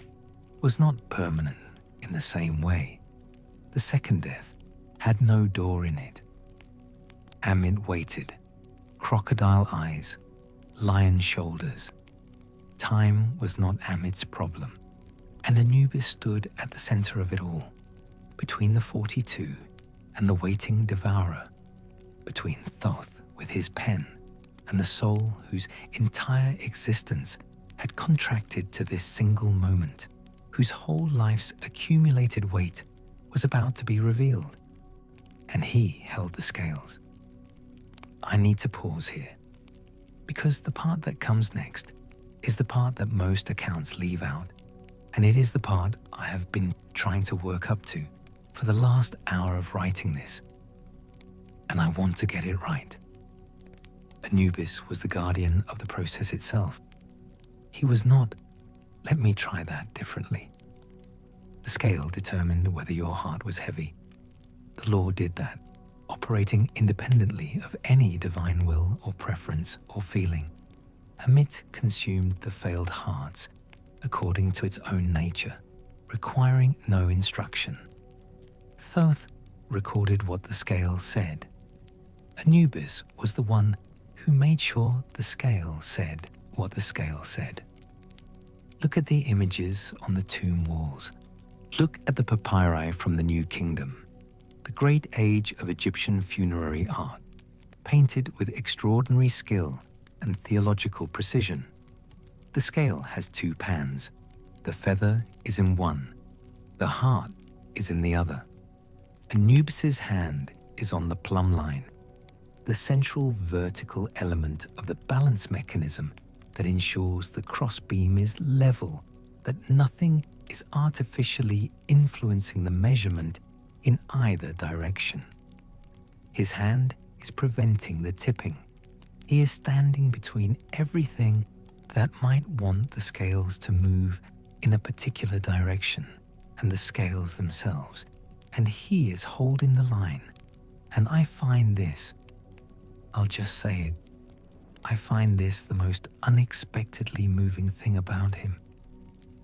S1: was not permanent in the same way. The second death had no door in it. Amit waited, crocodile eyes, lion shoulders. Time was not Amit's problem, and Anubis stood at the center of it all, between the 42 and the waiting devourer, between Thoth with his pen and the soul whose entire existence had contracted to this single moment, whose whole life's accumulated weight was about to be revealed, and he held the scales. I need to pause here, because the part that comes next is the part that most accounts leave out, and it is the part I have been trying to work up to for the last hour of writing this, and I want to get it right. Anubis was the guardian of the process itself. He was not, let me try that differently. The scale determined whether your heart was heavy. The law did that, operating independently of any divine will or preference or feeling. Amit consumed the failed hearts according to its own nature, requiring no instruction. Thoth recorded what the scale said. Anubis was the one who made sure the scale said what the scale said. Look at the images on the tomb walls. Look at the papyri from the New Kingdom, the great age of Egyptian funerary art, painted with extraordinary skill and theological precision. The scale has two pans. The feather is in one. The heart is in the other. Anubis's hand is on the plumb line, the central vertical element of the balance mechanism that ensures the crossbeam is level, that nothing is artificially influencing the measurement in either direction. His hand is preventing the tipping. He is standing between everything that might want the scales to move in a particular direction and the scales themselves, and he is holding the line. And I find this, I'll just say it, I find this the most unexpectedly moving thing about him.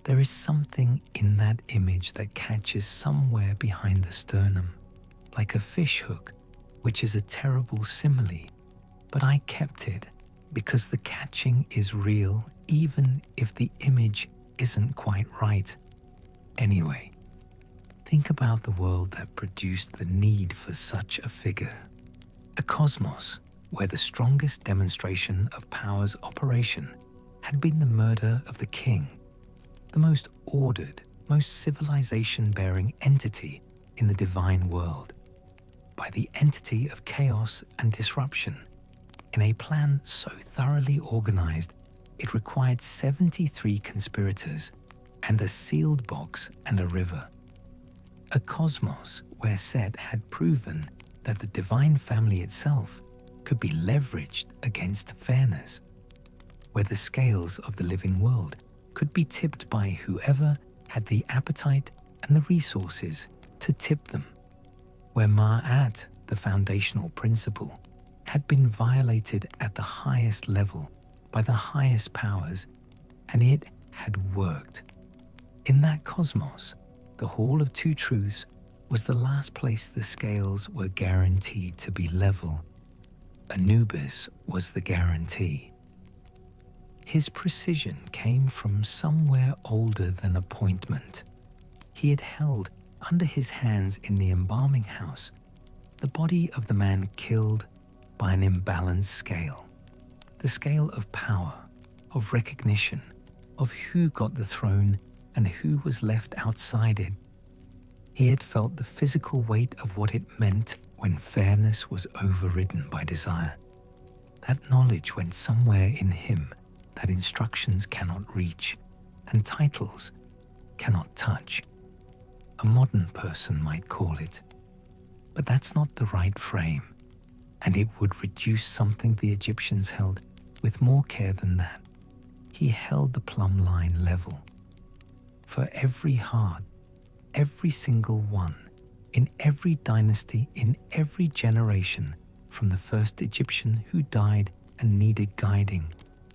S1: There is something in that image that catches somewhere behind the sternum, like a fish hook, which is a terrible simile, but I kept it because the catching is real even if the image isn't quite right. Anyway, think about the world that produced the need for such a figure. A cosmos where the strongest demonstration of power's operation had been the murder of the king, the most ordered, most civilization-bearing entity in the divine world, by the entity of chaos and disruption, in a plan so thoroughly organized it required 73 conspirators and a sealed box and a river. A cosmos where Set had proven that the divine family itself could be leveraged against fairness, where the scales of the living world could be tipped by whoever had the appetite and the resources to tip them, where Ma'at, the foundational principle, had been violated at the highest level by the highest powers, and it had worked. In that cosmos, the Hall of Two Truths was the last place the scales were guaranteed to be level. Anubis was the guarantee. His precision came from somewhere older than appointment. He had held under his hands in the embalming house the body of the man killed by an imbalanced scale, the scale of power, of recognition, of who got the throne and who was left outside it. He had felt the physical weight of what it meant when fairness was overridden by desire. That knowledge went somewhere in him that instructions cannot reach and titles cannot touch. A modern person might call it. But that's not the right frame, and it would reduce something the Egyptians held with more care than that. He held the plumb line level. For every heart, every single one, in every dynasty, in every generation, from the first Egyptian who died and needed guiding,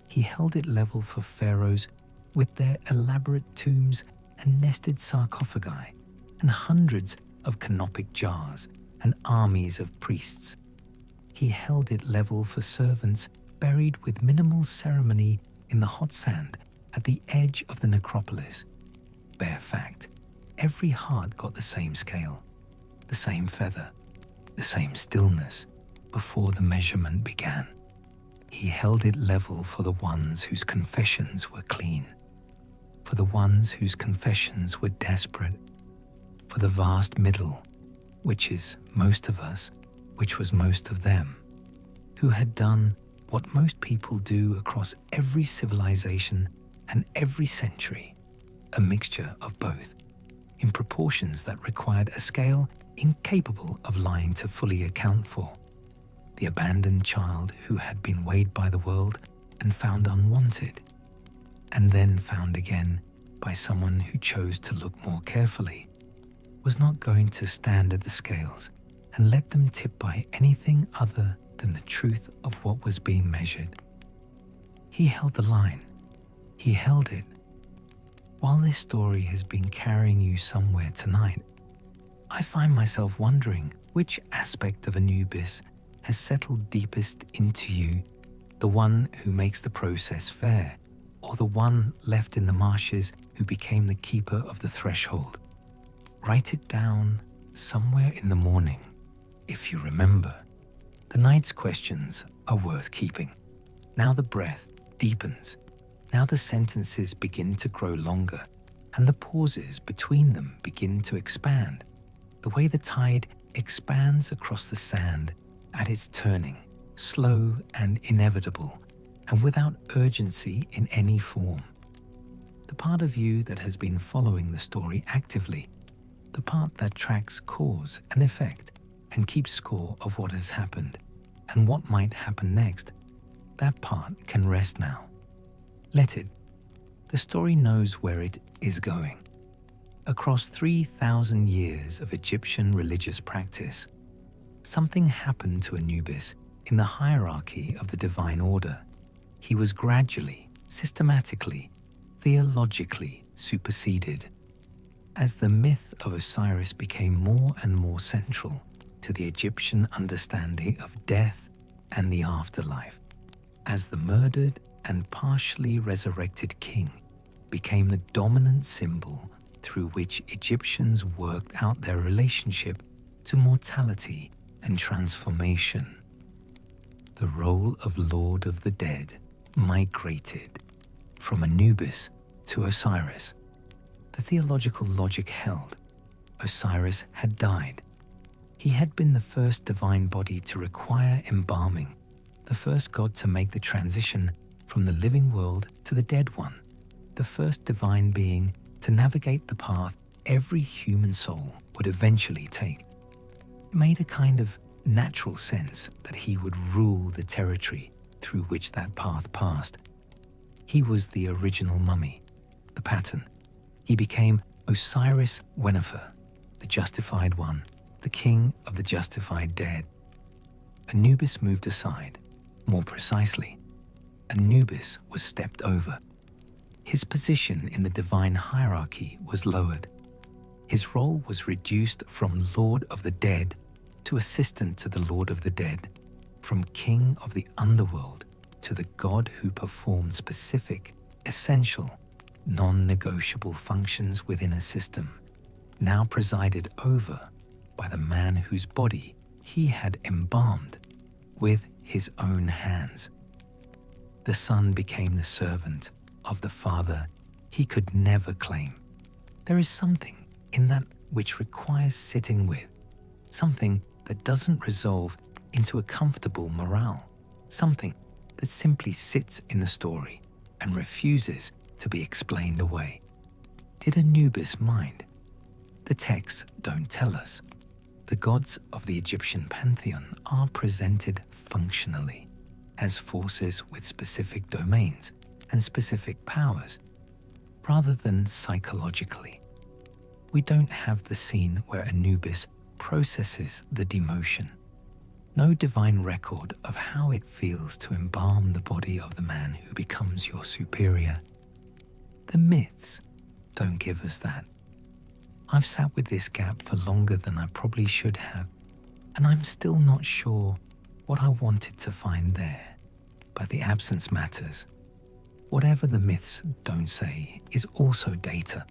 S1: he held it level for pharaohs with their elaborate tombs and nested sarcophagi, and hundreds of canopic jars and armies of priests. He held it level for servants buried with minimal ceremony in the hot sand at the edge of the necropolis. Bare fact, every heart got the same scale, the same feather, the same stillness before the measurement began. He held it level for the ones whose confessions were clean, for the ones whose confessions were desperate, for the vast middle, which is most of us, which was most of them, who had done what most people do across every civilization and every century, a mixture of both, in proportions that required a scale incapable of lying to fully account for. The abandoned child who had been weighed by the world and found unwanted, and then found again by someone who chose to look more carefully, was not going to stand at the scales and let them tip by anything other than the truth of what was being measured. He held the line. He held it. While this story has been carrying you somewhere tonight, I find myself wondering which aspect of Anubis has settled deepest into you, the one who makes the process fair, or the one left in the marshes who became the keeper of the threshold. Write it down somewhere in the morning, if you remember. The night's questions are worth keeping. Now the breath deepens. Now the sentences begin to grow longer, and the pauses between them begin to expand, the way the tide expands across the sand at its turning, slow and inevitable, and without urgency in any form. the part of you that has been following the story actively, the part that tracks cause and effect and keeps score of what has happened and what might happen next, that part can rest now. Let it. The story knows where it is going. Across 3,000 years of Egyptian religious practice, something happened to Anubis in the hierarchy of the divine order. He was gradually, systematically, theologically superseded. As the myth of Osiris became more and more central to the Egyptian understanding of death and the afterlife, as the murdered and partially resurrected king became the dominant symbol through which Egyptians worked out their relationship to mortality and transformation. The role of Lord of the Dead migrated from Anubis to Osiris. The theological logic held Osiris had died. He had been the first divine body to require embalming, the first god to make the transition from the living world to the dead one, the first divine being to navigate the path every human soul would eventually take. It made a kind of natural sense that he would rule the territory through which that path passed. He was the original mummy, the pattern. He became Osiris Wenifer, the justified one, the king of the justified dead. Anubis moved aside. More precisely, Anubis was stepped over. His position in the divine hierarchy was lowered. His role was reduced from Lord of the Dead to assistant to the Lord of the Dead, from king of the underworld to the god who performed specific, essential, non-negotiable functions within a system, now presided over by the man whose body he had embalmed with his own hands. The son became the servant of the father he could never claim. There is something in that which requires sitting with, something that doesn't resolve into a comfortable morale, something that simply sits in the story and refuses to be explained away. Did Anubis mind? The texts don't tell us. The gods of the Egyptian pantheon are presented functionally as forces with specific domains and specific powers, rather than psychologically. We don't have the scene where Anubis processes the demotion. No divine record of how it feels to embalm the body of the man who becomes your superior. The myths don't give us that. I've sat with this gap for longer than I probably should have, and I'm still not sure what I wanted to find there, but the absence matters. Whatever the myths don't say is also data.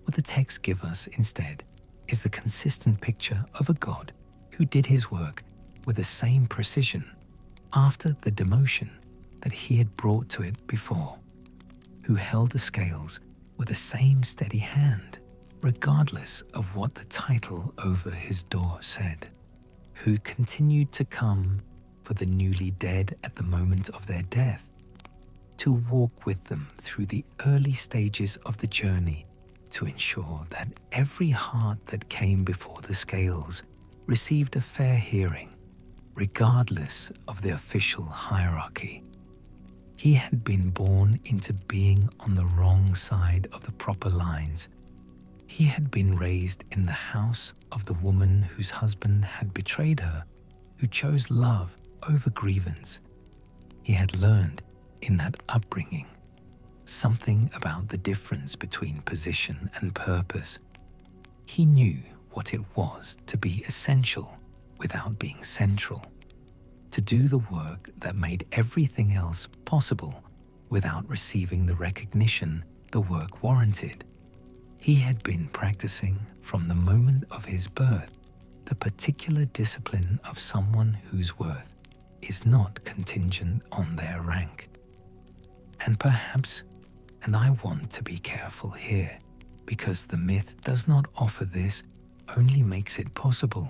S1: What the texts give us instead is the consistent picture of a god who did his work with the same precision after the demotion that he had brought to it before, who held the scales with the same steady hand, regardless of what the title over his door said, who continued to come for the newly dead at the moment of their death, to walk with them through the early stages of the journey to ensure that every heart that came before the scales received a fair hearing, regardless of the official hierarchy. He had been born into being on the wrong side of the proper lines. He had been raised in the house of the woman whose husband had betrayed her, who chose love over grievance. He had learned in that upbringing something about the difference between position and purpose. He knew what it was to be essential without being central, to do the work that made everything else possible without receiving the recognition the work warranted. He had been practicing from the moment of his birth the particular discipline of someone whose worth is not contingent on their rank. And perhaps, and I want to be careful here, because the myth does not offer this, only makes it possible.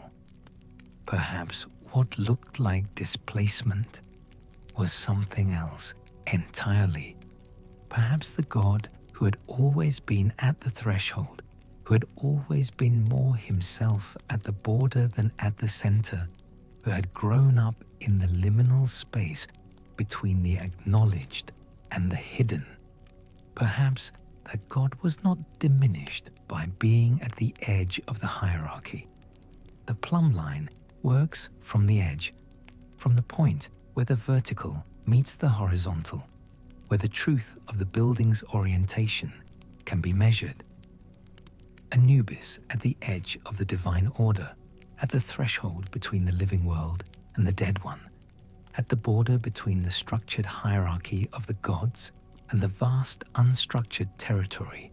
S1: Perhaps what looked like displacement was something else entirely. Perhaps the god who had always been at the threshold, who had always been more himself at the border than at the center, who had grown up in the liminal space between the acknowledged and the hidden. Perhaps that God was not diminished by being at the edge of the hierarchy. The plumb line works from the edge, from the point where the vertical meets the horizontal, where the truth of the building's orientation can be measured. Anubis at the edge of the divine order, at the threshold between the living world and the dead one, at the border between the structured hierarchy of the gods and the vast unstructured territory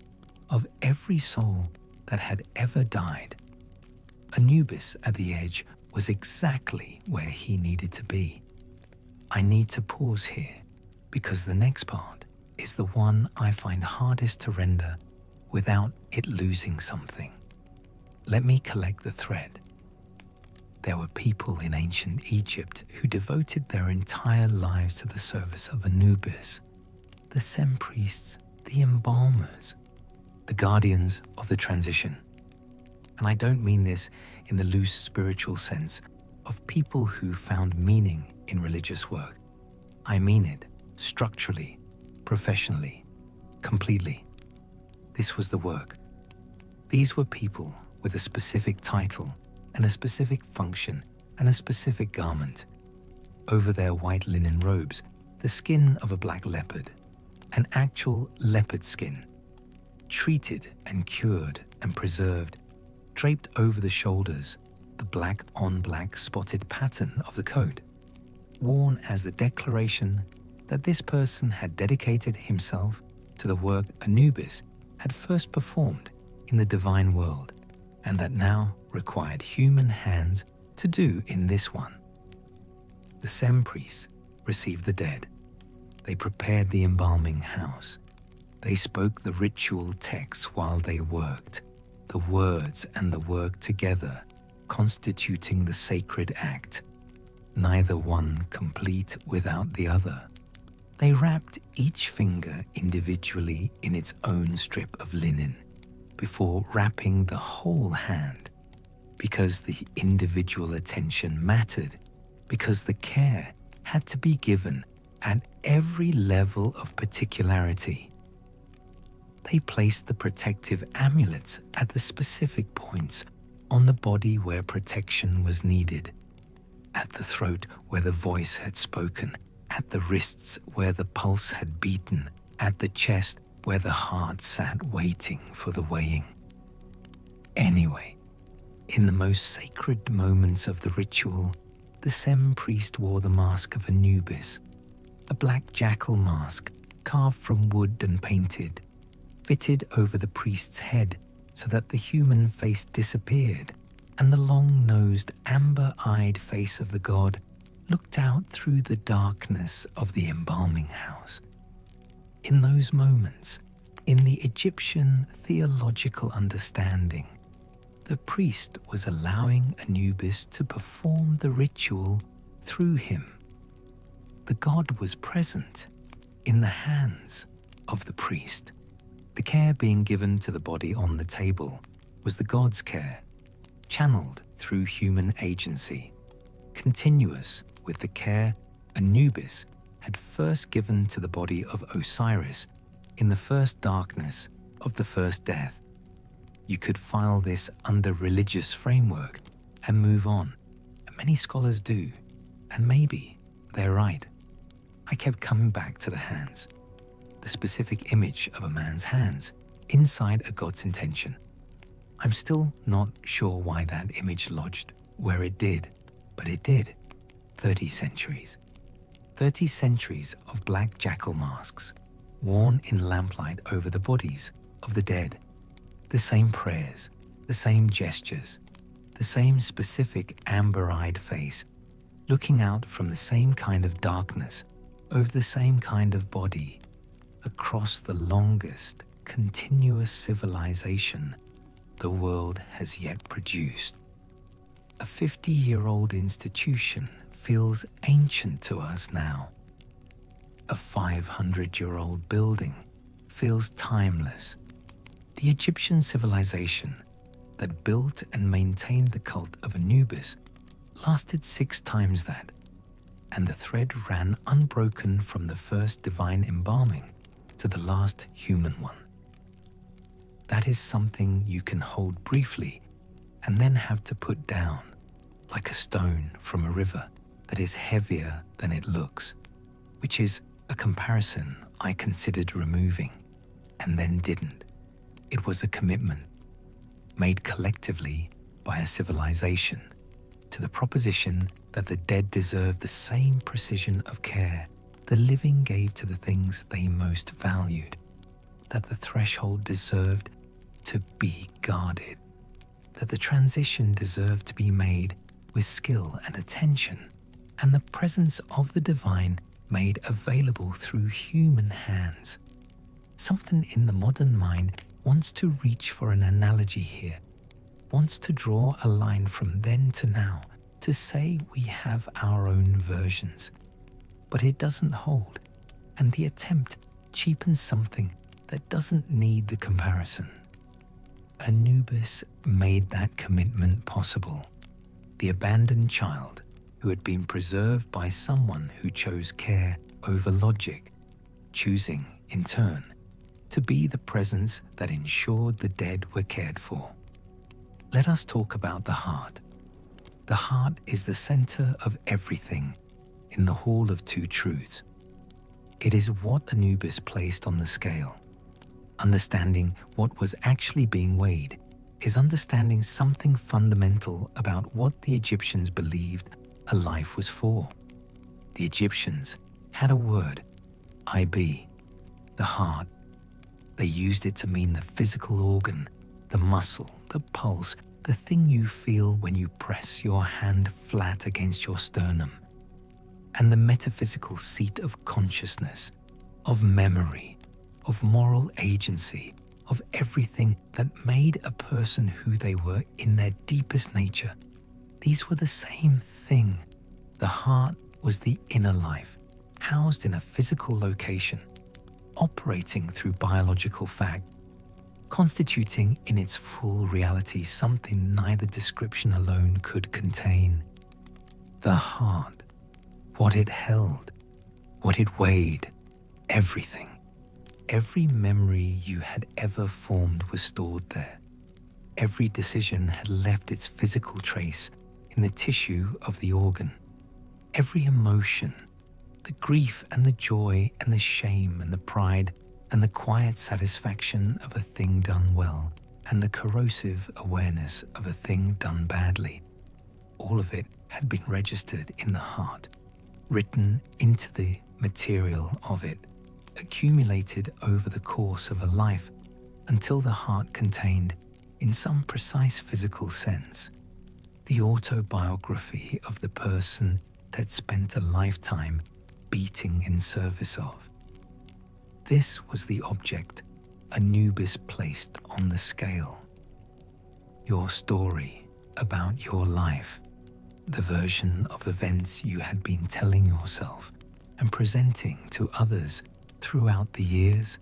S1: of every soul that had ever died. Anubis at the edge was exactly where he needed to be. I need to pause here because the next part is the one I find hardest to render without it losing something. Let me collect the thread. There were people in ancient Egypt who devoted their entire lives to the service of Anubis, the sem-priests, the embalmers, the guardians of the transition. And I don't mean this in the loose spiritual sense of people who found meaning in religious work. I mean it structurally, professionally, completely. This was the work. These were people with a specific title and a specific function and a specific garment. Over their white linen robes, the skin of a black leopard, an actual leopard skin, treated and cured and preserved, draped over the shoulders, the black-on-black spotted pattern of the coat, worn as the declaration that this person had dedicated himself to the work Anubis had first performed in the divine world, and that now required human hands to do in this one. The sem-priests received the dead. They prepared the embalming house. They spoke the ritual texts while they worked, the words and the work together, constituting the sacred act, neither one complete without the other. They wrapped each finger individually in its own strip of linen before wrapping the whole hand, because the individual attention mattered, because the care had to be given at every level of particularity. They placed the protective amulets at the specific points on the body where protection was needed, at the throat where the voice had spoken, at the wrists where the pulse had beaten, at the chest where the heart sat waiting for the weighing. Anyway, in the most sacred moments of the ritual, the sem-priest wore the mask of Anubis, a black jackal mask carved from wood and painted, fitted over the priest's head so that the human face disappeared and the long-nosed, amber-eyed face of the god looked out through the darkness of the embalming house. In those moments, in the Egyptian theological understanding, the priest was allowing Anubis to perform the ritual through him. The god was present in the hands of the priest. The care being given to the body on the table was the god's care, channeled through human agency, continuous with the care Anubis had first given to the body of Osiris in the first darkness of the first death. You could file this under religious framework and move on, and many scholars do, and maybe they're right. I kept coming back to the hands, the specific image of a man's hands inside a god's intention. I'm still not sure why that image lodged where it did, but it did. 30 centuries. 30 centuries of black jackal masks, worn in lamplight over the bodies of the dead. The same prayers, the same gestures, the same specific amber-eyed face, looking out from the same kind of darkness over the same kind of body, across the longest, continuous civilization the world has yet produced. A 50-year-old institution feels ancient to us now. A 500-year-old building feels timeless. The Egyptian civilization that built and maintained the cult of Anubis lasted 6 times that, and the thread ran unbroken from the first divine embalming to the last human one. That is something you can hold briefly and then have to put down, like a stone from a river that is heavier than it looks, which is a comparison I considered removing and then didn't. It was a commitment made collectively by a civilization to the proposition that the dead deserve the same precision of care the living gave to the things they most valued, that the threshold deserved to be guarded, that the transition deserved to be made with skill and attention, and the presence of the divine made available through human hands. Something in the modern mind wants to reach for an analogy here, wants to draw a line from then to now, to say we have our own versions. But it doesn't hold, and the attempt cheapens something that doesn't need the comparison. Anubis made that commitment possible. The abandoned child who had been preserved by someone who chose care over logic, choosing, in turn, to be the presence that ensured the dead were cared for. Let us talk about the heart. The heart is the center of everything in the Hall of Two Truths. It is what Anubis placed on the scale. Understanding what was actually being weighed is understanding something fundamental about what the Egyptians believed a life was for. The Egyptians had a word, IB, the heart. They used it to mean the physical organ, the muscle, the pulse, the thing you feel when you press your hand flat against your sternum, and the metaphysical seat of consciousness, of memory, of moral agency, of everything that made a person who they were in their deepest nature. These were the same thing. The heart was the inner life, housed in a physical location, operating through biological fact, constituting in its full reality something neither description alone could contain. The heart, what it held, what it weighed, everything. Every memory you had ever formed was stored there. Every decision had left its physical trace in the tissue of the organ. Every emotion, the grief and the joy and the shame and the pride and the quiet satisfaction of a thing done well and the corrosive awareness of a thing done badly, all of it had been registered in the heart, written into the material of it, accumulated over the course of a life until the heart contained, in some precise physical sense, the autobiography of the person that spent a lifetime beating in service of. This was the object Anubis placed on the scale. Your story about your life, the version of events you had been telling yourself and presenting to others throughout the years,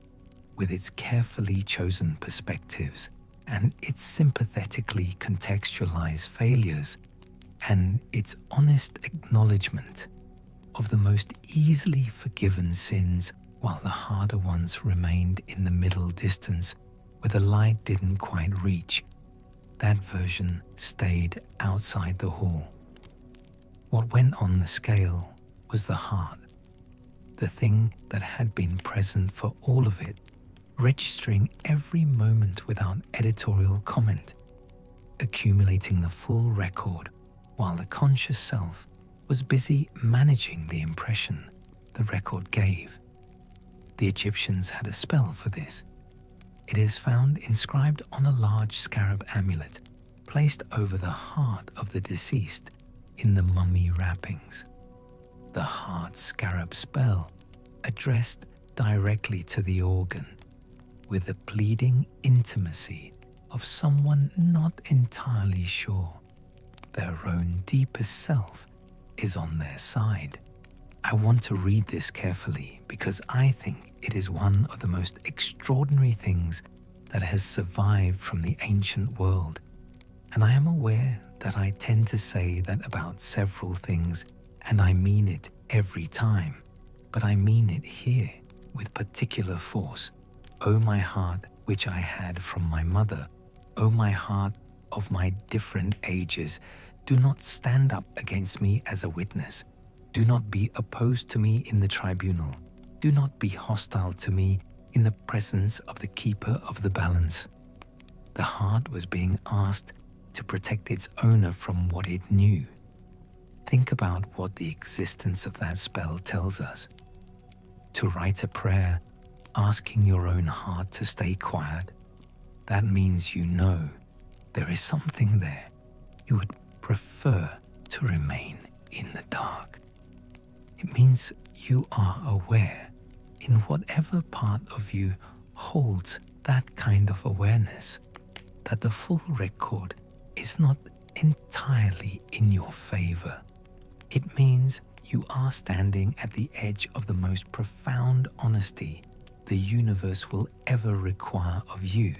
S1: with its carefully chosen perspectives and its sympathetically contextualized failures and its honest acknowledgement of the most easily forgiven sins while the harder ones remained in the middle distance where the light didn't quite reach. That version stayed outside the hall. What went on the scale was the heart, the thing that had been present for all of it, registering every moment without editorial comment, accumulating the full record while the conscious self was busy managing the impression the record gave. The Egyptians had a spell for this. It is found inscribed on a large scarab amulet placed over the heart of the deceased in the mummy wrappings. The heart scarab spell addressed directly to the organ, with the pleading intimacy of someone not entirely sure their own deepest self is on their side. I want to read this carefully because I think it is one of the most extraordinary things that has survived from the ancient world, and I am aware that I tend to say that about several things, and I mean it every time, but I mean it here with particular force. O my heart, which I had from my mother, O my heart of my different ages, do not stand up against me as a witness. Do not be opposed to me in the tribunal. Do not be hostile to me in the presence of the keeper of the balance. The heart was being asked to protect its owner from what it knew. Think about what the existence of that spell tells us. To write a prayer asking your own heart to stay quiet, that means you know there is something there. You would prefer to remain in the dark. It means you are aware in whatever part of you holds that kind of awareness, that the full record is not entirely in your favor. It means you are standing at the edge of the most profound honesty the universe will ever require of you,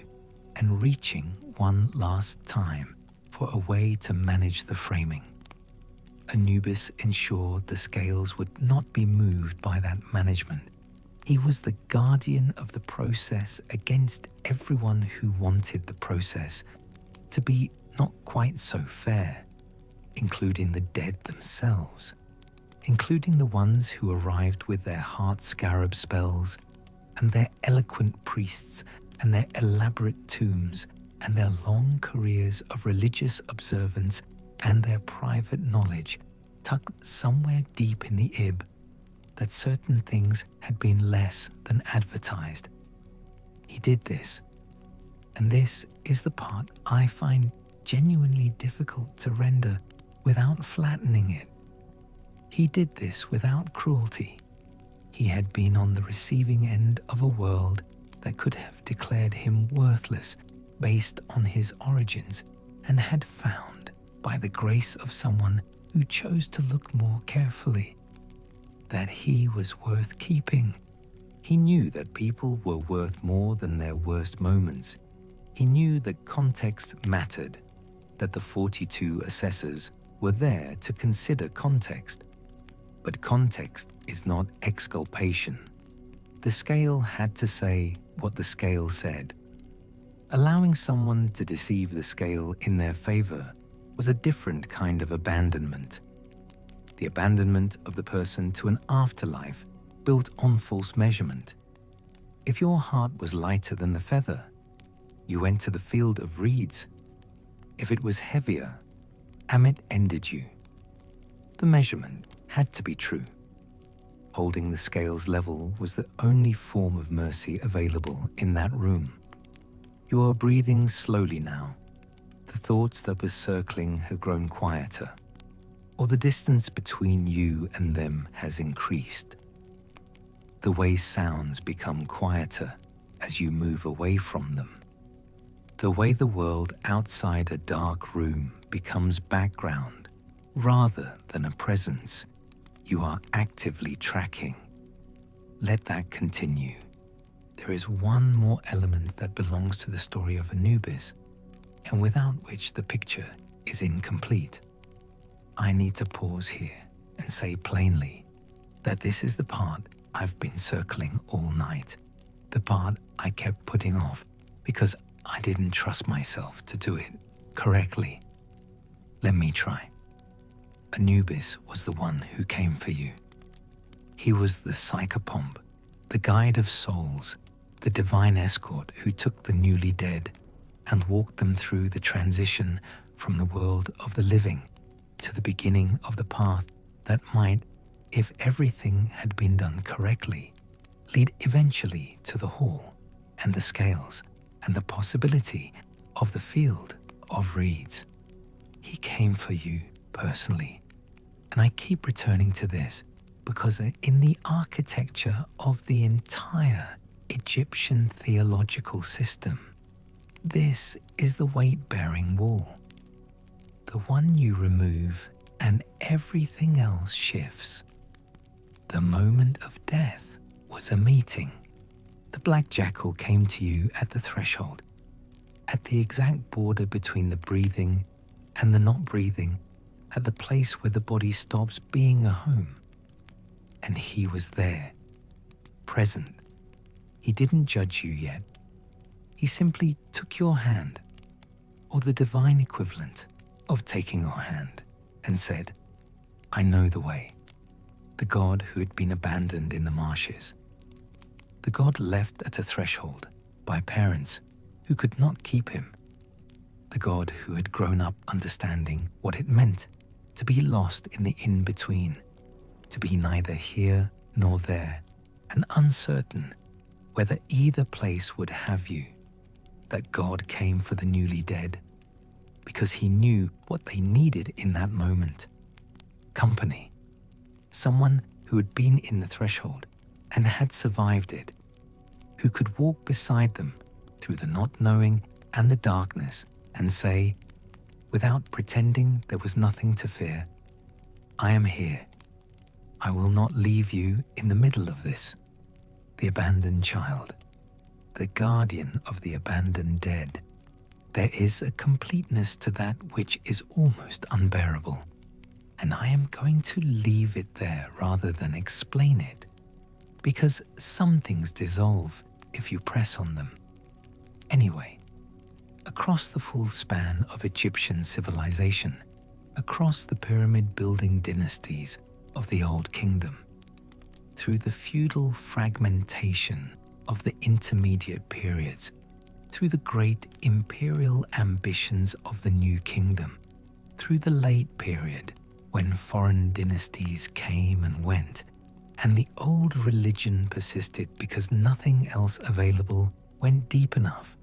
S1: and reaching one last time for a way to manage the framing. Anubis ensured the scales would not be moved by that management. He was the guardian of the process against everyone who wanted the process to be not quite so fair, including the dead themselves, including the ones who arrived with their heart scarab spells and their eloquent priests and their elaborate tombs and their long careers of religious observance and their private knowledge tucked somewhere deep in the ib that certain things had been less than advertised. He did this, and this is the part I find genuinely difficult to render without flattening it. He did this without cruelty. He had been on the receiving end of a world that could have declared him worthless based on his origins, and had found, by the grace of someone who chose to look more carefully, that he was worth keeping. He knew that people were worth more than their worst moments. He knew that context mattered, that the 42 assessors were there to consider context. But context is not exculpation. The scale had to say what the scale said. Allowing someone to deceive the scale in their favor was a different kind of abandonment. The abandonment of the person to an afterlife built on false measurement. If your heart was lighter than the feather, you went to the field of reeds. If it was heavier, Amit ended you. The measurement had to be true. Holding the scales level was the only form of mercy available in that room. You are breathing slowly now. The thoughts that were circling have grown quieter, or the distance between you and them has increased. The way sounds become quieter as you move away from them. The way the world outside a dark room becomes background rather than a presence you are actively tracking. Let that continue. There is one more element that belongs to the story of Anubis, and without which the picture is incomplete. I need to pause here and say plainly that this is the part I've been circling all night, the part I kept putting off because I didn't trust myself to do it correctly. Let me try. Anubis was the one who came for you. He was the Psychopomp, the guide of souls, the divine escort who took the newly dead and walked them through the transition from the world of the living to the beginning of the path that might, if everything had been done correctly, lead eventually to the hall and the scales and the possibility of the field of reeds. He came for you personally. And I keep returning to this because in the architecture of the entire Egyptian theological system, this is the weight-bearing wall. The one you remove and everything else shifts. The moment of death was a meeting The black jackal came to you at the threshold, at the exact border between the breathing and the not breathing, at the place where the body stops being a home. And he was there, present. He didn't judge you yet. He simply took your hand, or the divine equivalent of taking your hand, and said, "I know the way." The God who had been abandoned in the marshes. The God left at a threshold by parents who could not keep him. The God who had grown up understanding what it meant to be lost in the in-between, to be neither here nor there, and uncertain whether either place would have you. That God came for the newly dead because he knew what they needed in that moment. Company. Someone who had been in the threshold and had survived it, who could walk beside them through the not knowing and the darkness and say, without pretending there was nothing to fear, "I am here. I will not leave you in the middle of this." The abandoned child, the guardian of the abandoned dead. There is a completeness to that which is almost unbearable, and I am going to leave it there rather than explain it, because some things dissolve if you press on them. Anyway, across the full span of Egyptian civilization, across the pyramid-building dynasties of the Old Kingdom, through the feudal fragmentation of the intermediate periods, through the great imperial ambitions of the New Kingdom, through the late period when foreign dynasties came and went, and the old religion persisted because nothing else available went deep enough,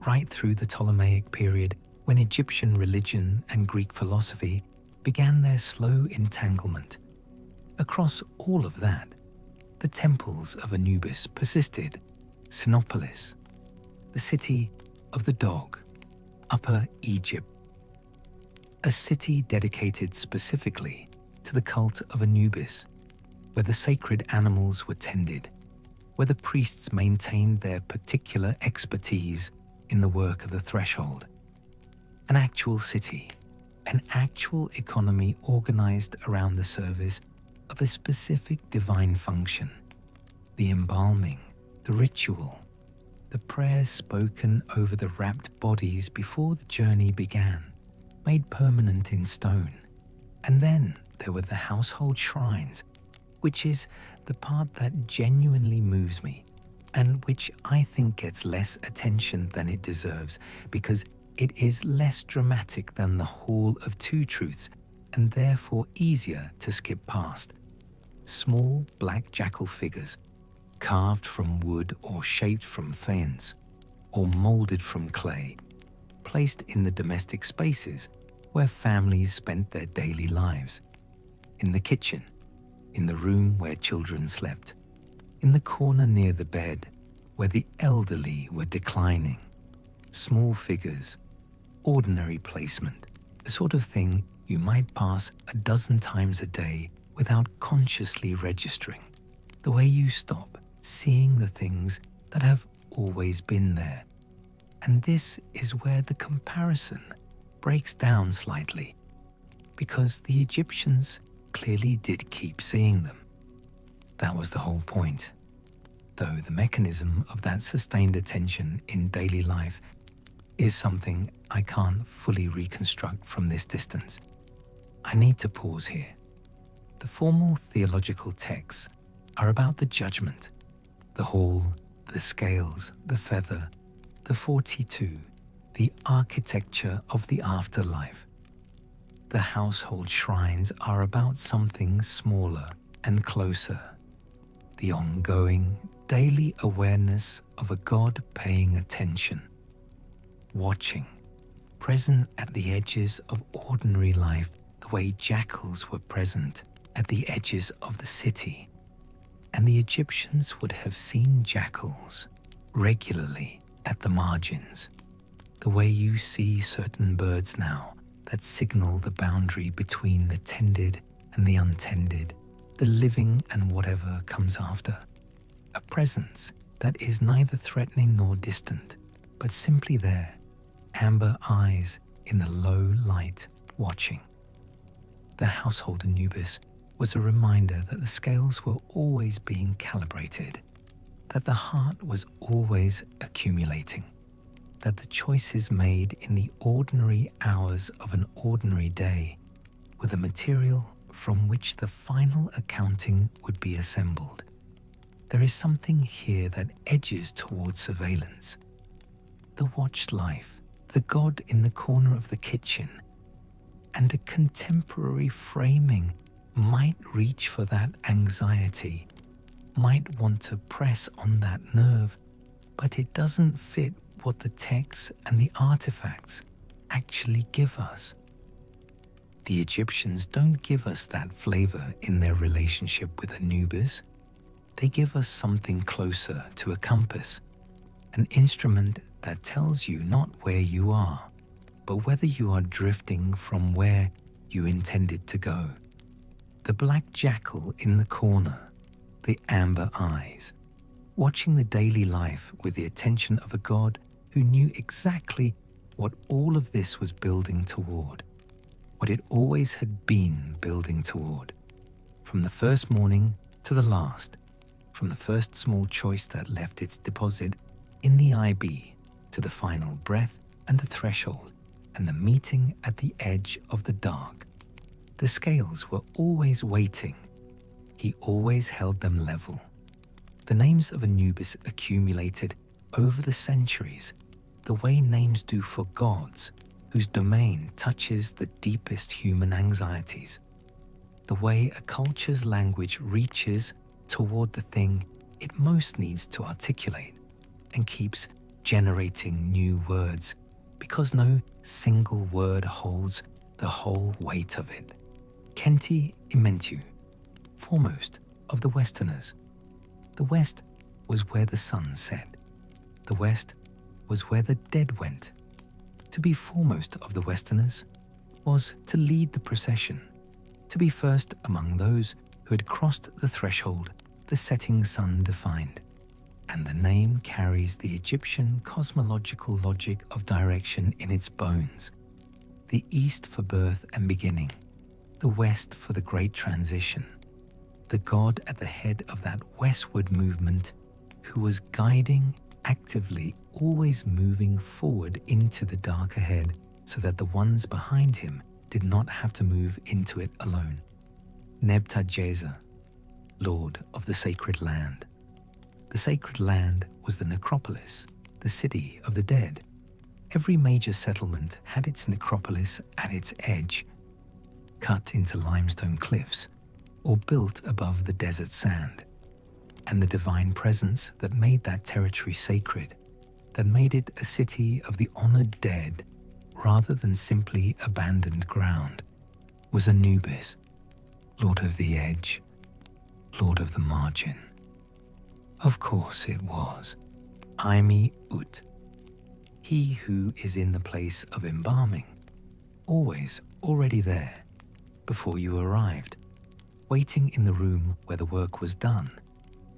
S1: right through the Ptolemaic period when Egyptian religion and Greek philosophy began their slow entanglement. Across all of that, the temples of Anubis persisted. Sinopolis, the city of the dog, Upper Egypt, a city dedicated specifically to the cult of Anubis, where the sacred animals were tended, where the priests maintained their particular expertise in the work of the threshold. An actual city, an actual economy organized around the service of a specific divine function. The embalming, the ritual, the prayers spoken over the wrapped bodies before the journey began, made permanent in stone. And then there were the household shrines, which is the part that genuinely moves me, and which I think gets less attention than it deserves because it is less dramatic than the Hall of Two Truths and therefore easier to skip past. Small black jackal figures, carved from wood or shaped from faience, or molded from clay, placed in the domestic spaces where families spent their daily lives. In the kitchen, in the room where children slept, in the corner near the bed where the elderly were declining. Small figures, ordinary placement, the sort of thing you might pass a dozen times a day without consciously registering, the way you stop seeing the things that have always been there. And this is where the comparison breaks down slightly, because the Egyptians clearly did keep seeing them. That was the whole point, though the mechanism of that sustained attention in daily life is something I can't fully reconstruct from this distance. I need to pause here. The formal theological texts are about the judgment, the hall, the scales, the feather, the 42, the architecture of the afterlife. The household shrines are about something smaller and closer, the ongoing, daily awareness of a God paying attention, watching, present at the edges of ordinary life the way jackals were present at the edges of the city. And the Egyptians would have seen jackals regularly at the margins, the way you see certain birds now that signal the boundary between the tended and the untended, the living and whatever comes after. A presence that is neither threatening nor distant, but simply there, amber eyes in the low light watching. The household Anubis was a reminder that the scales were always being calibrated, that the heart was always accumulating, that the choices made in the ordinary hours of an ordinary day were the material from which the final accounting would be assembled. There is something here that edges towards surveillance. The watched life, the God in the corner of the kitchen, and a contemporary framing might reach for that anxiety, might want to press on that nerve, but it doesn't fit what the texts and the artifacts actually give us. The Egyptians don't give us that flavor in their relationship with Anubis. They give us something closer to a compass, an instrument that tells you not where you are, but whether you are drifting from where you intended to go. The black jackal in the corner, the amber eyes, watching the daily life with the attention of a God who knew exactly what all of this was building toward, what it always had been building toward, from the first morning to the last, from the first small choice that left its deposit in the IB to the final breath and the threshold and the meeting at the edge of the dark. The scales were always waiting. He always held them level. The names of Anubis accumulated over the centuries, the way names do for gods whose domain touches the deepest human anxieties, the way a culture's language reaches toward the thing it most needs to articulate and keeps generating new words because no single word holds the whole weight of it. Kenti Imentu, foremost of the Westerners. The West was where the sun set. The West was where the dead went. To be foremost of the Westerners was to lead the procession, to be first among those who had crossed the threshold the setting sun defined. And the name carries the Egyptian cosmological logic of direction in its bones. The East for birth and beginning, the West for the great transition. The God at the head of that westward movement who was guiding, actively, always moving forward into the dark ahead so that the ones behind him did not have to move into it alone. Nebta-Jeza, Lord of the Sacred Land. The Sacred Land was the necropolis, the city of the dead. Every major settlement had its necropolis at its edge, cut into limestone cliffs or built above the desert sand. And the divine presence that made that territory sacred, that made it a city of the honored dead rather than simply abandoned ground, was Anubis, Lord of the Edge, Lord of the Margin. Of course it was. Aimi Ut, he who is in the place of embalming, always already there, before you arrived, waiting in the room where the work was done,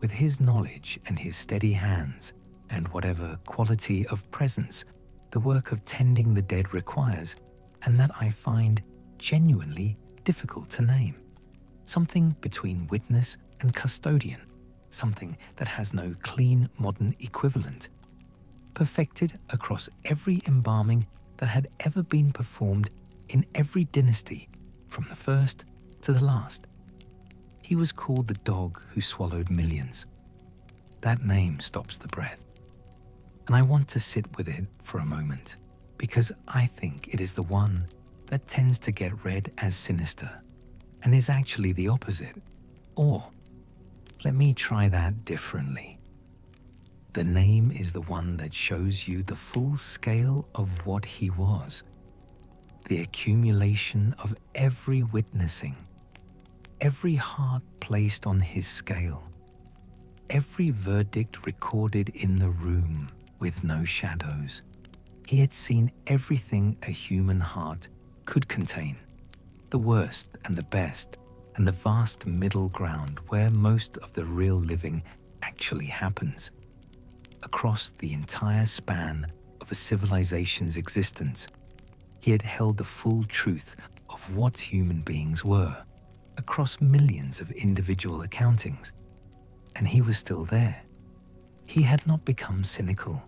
S1: with his knowledge and his steady hands and whatever quality of presence the work of tending the dead requires, and that I find genuinely difficult to name. Something between witness and custodian, something that has no clean modern equivalent, perfected across every embalming that had ever been performed in every dynasty, from the first to the last. He was called the dog who swallowed millions. That name stops the breath. And I want to sit with it for a moment, because I think it is the one that tends to get read as sinister, and is actually the opposite. Or, let me try that differently. The name is the one that shows you the full scale of what he was, the accumulation of every witnessing, every heart placed on his scale, every verdict recorded in the room with no shadows. He had seen everything a human heart could contain, the worst and the best, and the vast middle ground where most of the real living actually happens. across the entire span of a civilization's existence. He had held the full truth of what human beings were across millions of individual accountings, and he was still there. He had not become cynical.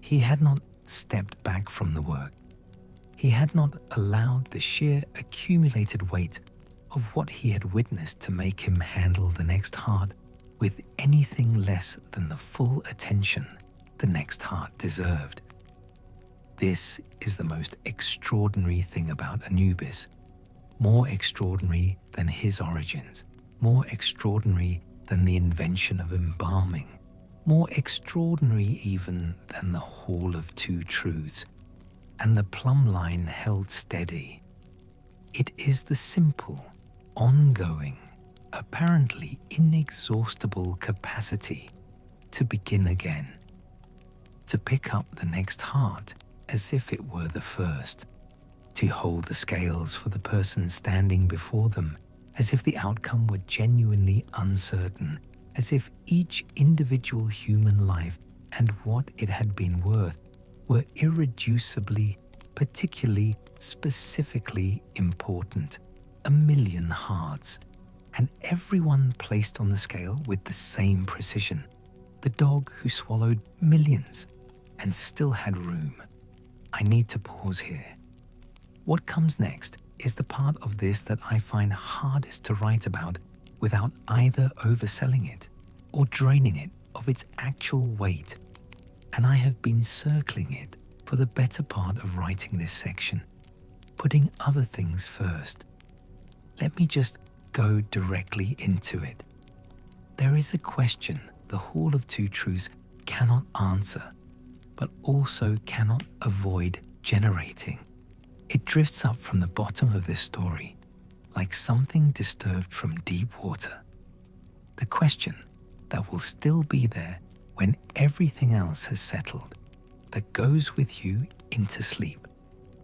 S1: He had not stepped back from the work. He had not allowed the sheer accumulated weight of what he had witnessed to make him handle the next heart with anything less than the full attention the next heart deserved. This is the most extraordinary thing about Anubis, more extraordinary than his origins, more extraordinary than the invention of embalming, more extraordinary even than the Hall of Two Truths, and the plumb line held steady. It is the simple, ongoing, apparently inexhaustible capacity to begin again, to pick up the next heart as if it were the first, to hold the scales for the person standing before them as if the outcome were genuinely uncertain, as if each individual human life and what it had been worth were irreducibly, particularly, specifically important. 1,000,000 hearts, and everyone placed on the scale with the same precision. The dog who swallowed millions and still had room. I need to pause here. What comes next is the part of this that I find hardest to write about without either overselling it or draining it of its actual weight, and I have been circling it for the better part of writing this section, putting other things first. Let me just go directly into it. There is a question the Hall of Two Truths cannot answer, but also cannot avoid generating. It drifts up from the bottom of this story, like something disturbed from deep water. The question that will still be there when everything else has settled, that goes with you into sleep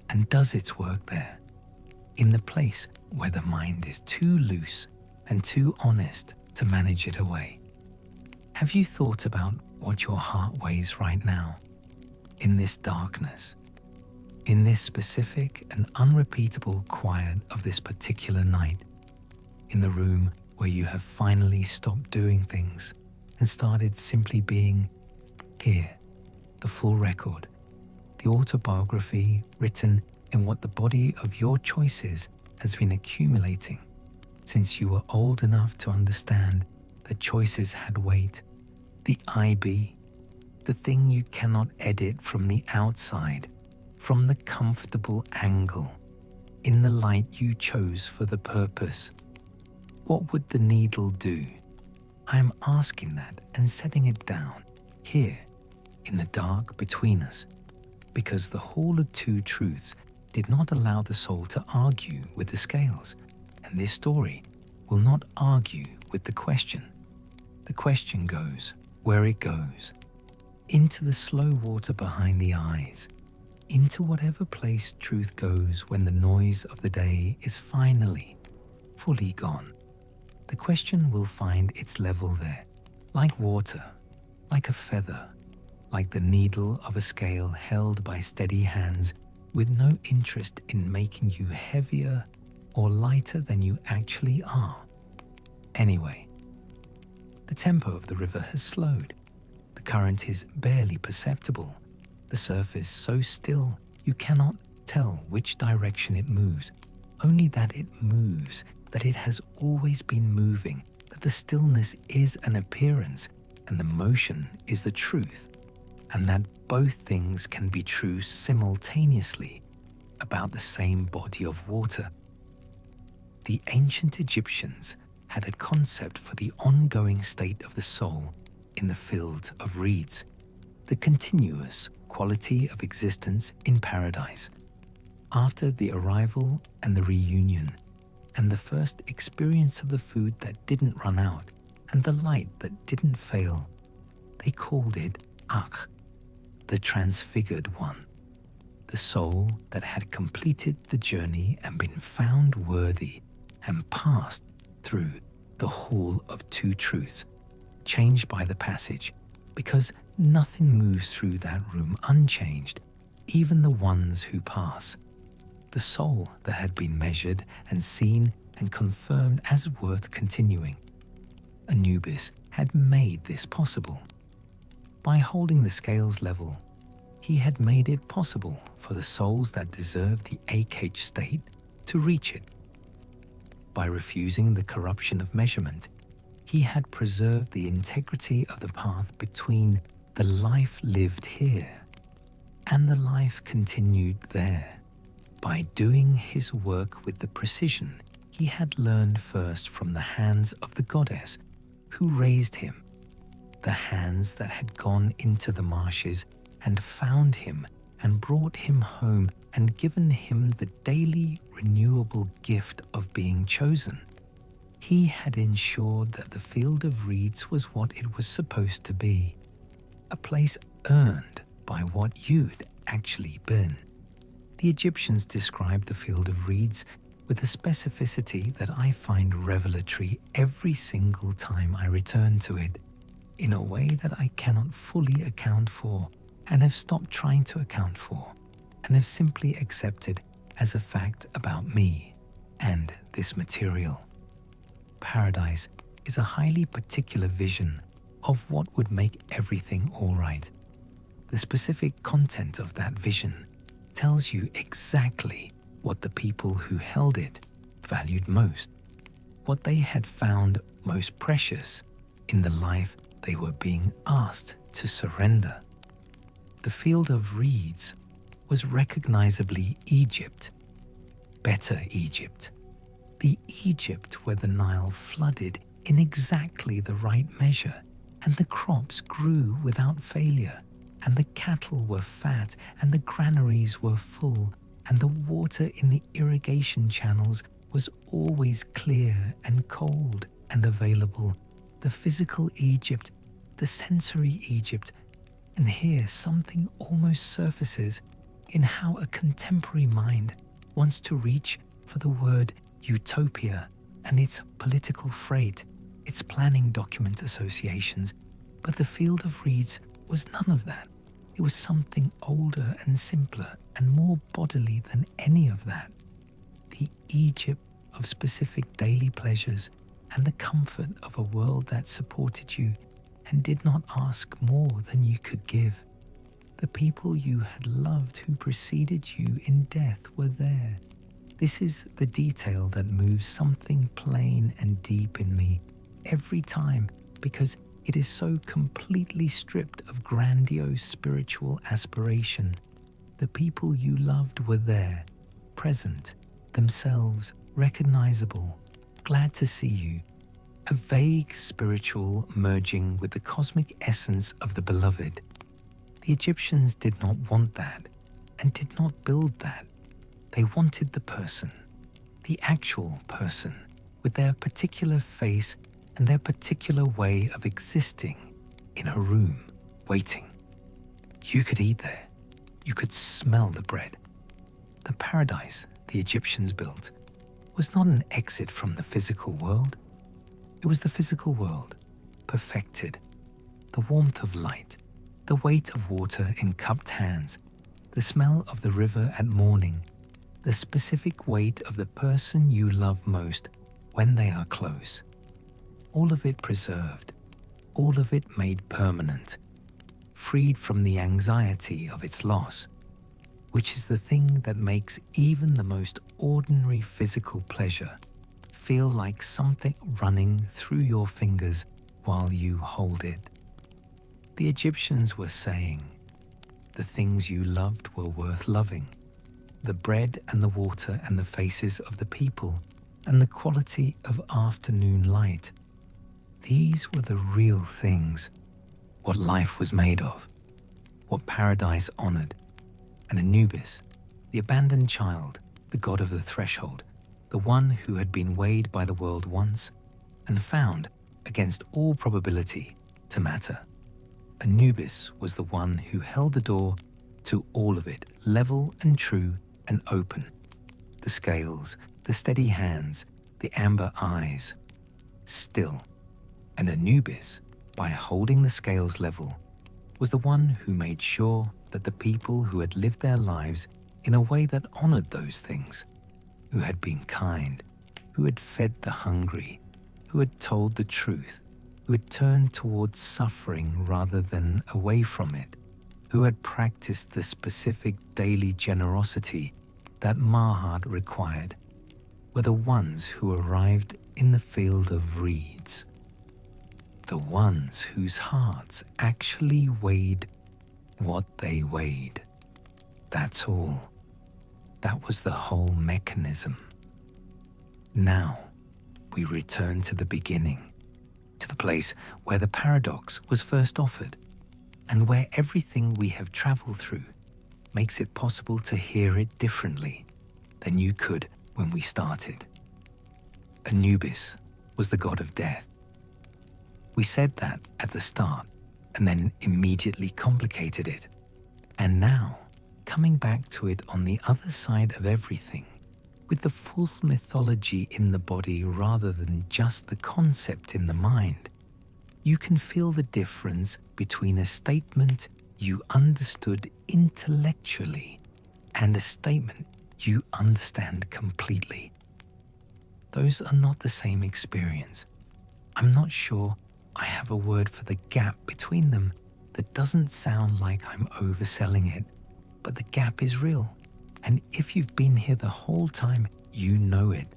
S1: and does its work there, in the place where the mind is too loose and too honest to manage it away. Have you thought about what your heart weighs right now, in this darkness, in this specific and unrepeatable quiet of this particular night, in the room where you have finally stopped doing things and started simply being here, the full record, the autobiography written in what the body of your choices has been accumulating since you were old enough to understand that choices had weight, the IB, the thing you cannot edit from the outside, from the comfortable angle, in the light you chose for the purpose. What would the needle do? I am asking that and setting it down, here, in the dark between us, because the Hall of Two Truths did not allow the soul to argue with the scales, and this story will not argue with the question. The question goes where it goes, into the slow water behind the eyes, into whatever place truth goes when the noise of the day is finally, fully gone. The question will find its level there, like water, like a feather, like the needle of a scale held by steady hands with no interest in making you heavier or lighter than you actually are. Anyway, the tempo of the river has slowed. The current is barely perceptible. The surface so still you cannot tell which direction it moves, only that it moves, that it has always been moving, that the stillness is an appearance and the motion is the truth, and that both things can be true simultaneously about the same body of water. The ancient Egyptians had a concept for the ongoing state of the soul in the field of reeds, the continuous quality of existence in paradise. After the arrival and the reunion, and the first experience of the food that didn't run out, and the light that didn't fail, they called it Akh, the transfigured one, the soul that had completed the journey and been found worthy and passed through the Hall of Two Truths, changed by the passage, because nothing moves through that room unchanged, even the ones who pass. The soul that had been measured and seen and confirmed as worth continuing. Anubis had made this possible. By holding the scales level, he had made it possible for the souls that deserve the AKH state to reach it. By refusing the corruption of measurement, he had preserved the integrity of the path between the life lived here and the life continued there. By doing his work with the precision he had learned first from the hands of the goddess who raised him, the hands that had gone into the marshes and found him and brought him home and given him the daily renewable gift of being chosen. He had ensured that the field of reeds was what it was supposed to be, a place earned by what you'd actually been. The Egyptians described the field of reeds with a specificity that I find revelatory every single time I return to it, in a way that I cannot fully account for and have stopped trying to account for, and have simply accepted as a fact about me and this material. Paradise is a highly particular vision of what would make everything all right. The specific content of that vision tells you exactly what the people who held it valued most, what they had found most precious in the life they were being asked to surrender. The field of reeds was recognizably Egypt, better Egypt, the Egypt where the Nile flooded in exactly the right measure, and the crops grew without failure, and the cattle were fat, and the granaries were full, and the water in the irrigation channels was always clear and cold and available. The physical Egypt, the sensory Egypt, and here something almost surfaces in how a contemporary mind wants to reach for the word utopia and its political freight, its planning document associations, but the field of reeds was none of that. It was something older and simpler and more bodily than any of that. The Egypt of specific daily pleasures and the comfort of a world that supported you and did not ask more than you could give. The people you had loved who preceded you in death were there. This is the detail that moves something plain and deep in me every time, because it is so completely stripped of grandiose spiritual aspiration. The people you loved were there, present, themselves recognizable, glad to see you. A vague spiritual merging with the cosmic essence of the beloved. The Egyptians did not want that and did not build that. They wanted the person, the actual person, with their particular face and their particular way of existing in a room, waiting. You could eat there. You could smell the bread. The paradise the Egyptians built was not an exit from the physical world. It was the physical world, perfected. The warmth of light, the weight of water in cupped hands, the smell of the river at morning, the specific weight of the person you love most when they are close. All of it preserved, all of it made permanent, freed from the anxiety of its loss, which is the thing that makes even the most ordinary physical pleasure feel like something running through your fingers while you hold it. The Egyptians were saying, the things you loved were worth loving, the bread and the water and the faces of the people and the quality of afternoon light. These were the real things, what life was made of, what paradise honored. And Anubis, the abandoned child, the god of the threshold, the one who had been weighed by the world once and found, against all probability, to matter. Anubis was the one who held the door to all of it, level and true and open. The scales, the steady hands, the amber eyes, still. And Anubis, by holding the scales level, was the one who made sure that the people who had lived their lives in a way that honored those things, who had been kind, who had fed the hungry, who had told the truth, who had turned towards suffering rather than away from it, who had practiced the specific daily generosity that Mahat required, were the ones who arrived in the field of reeds. The ones whose hearts actually weighed what they weighed. That's all. That was the whole mechanism. Now, we return to the beginning, to the place where the paradox was first offered, and where everything we have traveled through makes it possible to hear it differently than you could when we started. Anubis was the god of death. We said that at the start and then immediately complicated it. And now, coming back to it on the other side of everything, with the full mythology in the body rather than just the concept in the mind, you can feel the difference between a statement you understood intellectually and a statement you understand completely. Those are not the same experience. I'm not sure I have a word for the gap between them that doesn't sound like I'm overselling it, but the gap is real. And if you've been here the whole time, you know it.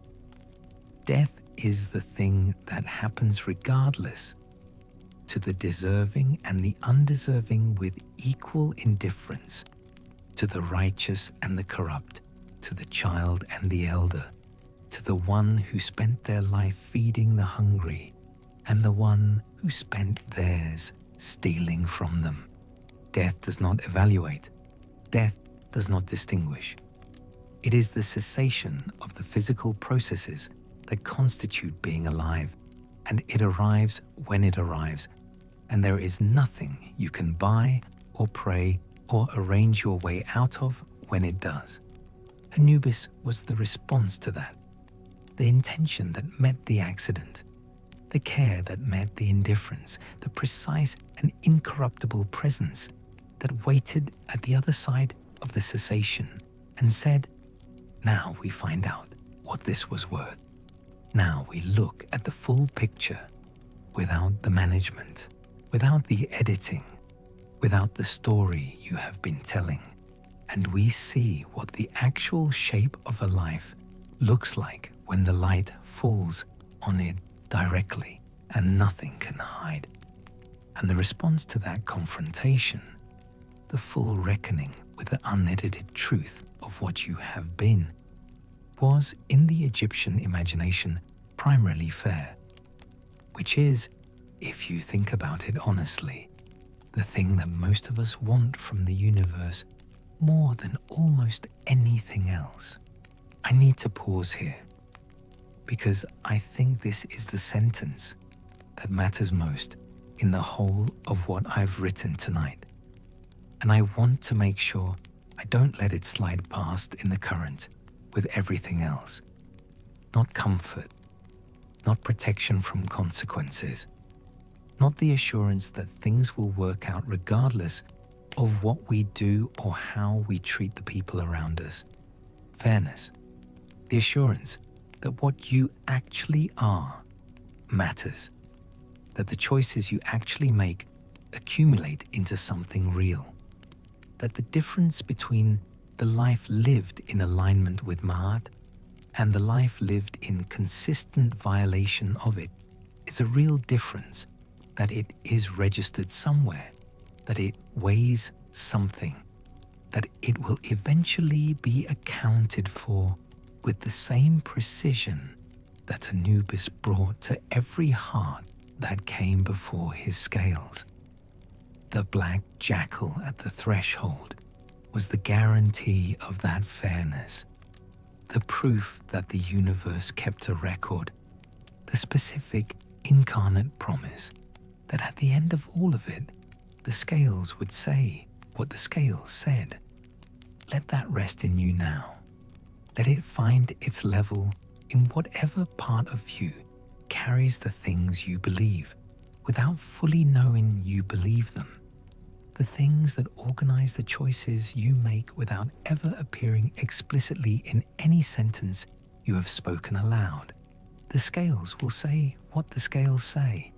S1: Death is the thing that happens regardless, to the deserving and the undeserving with equal indifference, to the righteous and the corrupt, to the child and the elder, to the one who spent their life feeding the hungry, and the one who spent theirs stealing from them. Death does not evaluate. Death does not distinguish. It is the cessation of the physical processes that constitute being alive, and it arrives when it arrives, and there is nothing you can buy or pray or arrange your way out of when it does. Anubis was the response to that, the intention that met the accident, the care that met the indifference, the precise and incorruptible presence that waited at the other side of the cessation and said, "Now we find out what this was worth. Now we look at the full picture without the management, without the editing, without the story you have been telling, and we see what the actual shape of a life looks like when the light falls on it directly and nothing can hide." And the response to that confrontation, the full reckoning with the unedited truth of what you have been, was in the Egyptian imagination primarily fair, which is, if you think about it honestly, the thing that most of us want from the universe more than almost anything else. I need to pause here, because I think this is the sentence that matters most in the whole of what I've written tonight. And I want to make sure I don't let it slide past in the current with everything else. Not comfort, not protection from consequences, not the assurance that things will work out regardless of what we do or how we treat the people around us. Fairness, the assurance that what you actually are matters, that the choices you actually make accumulate into something real, that the difference between the life lived in alignment with Mahat and the life lived in consistent violation of it is a real difference, that it is registered somewhere, that it weighs something, that it will eventually be accounted for with the same precision that Anubis brought to every heart that came before his scales. The black jackal at the threshold was the guarantee of that fairness, the proof that the universe kept a record, the specific incarnate promise that at the end of all of it, the scales would say what the scales said. Let that rest in you now. Let it find its level in whatever part of you carries the things you believe without fully knowing you believe them. the things that organize the choices you make without ever appearing explicitly in any sentence you have spoken aloud. The scales will say what the scales say,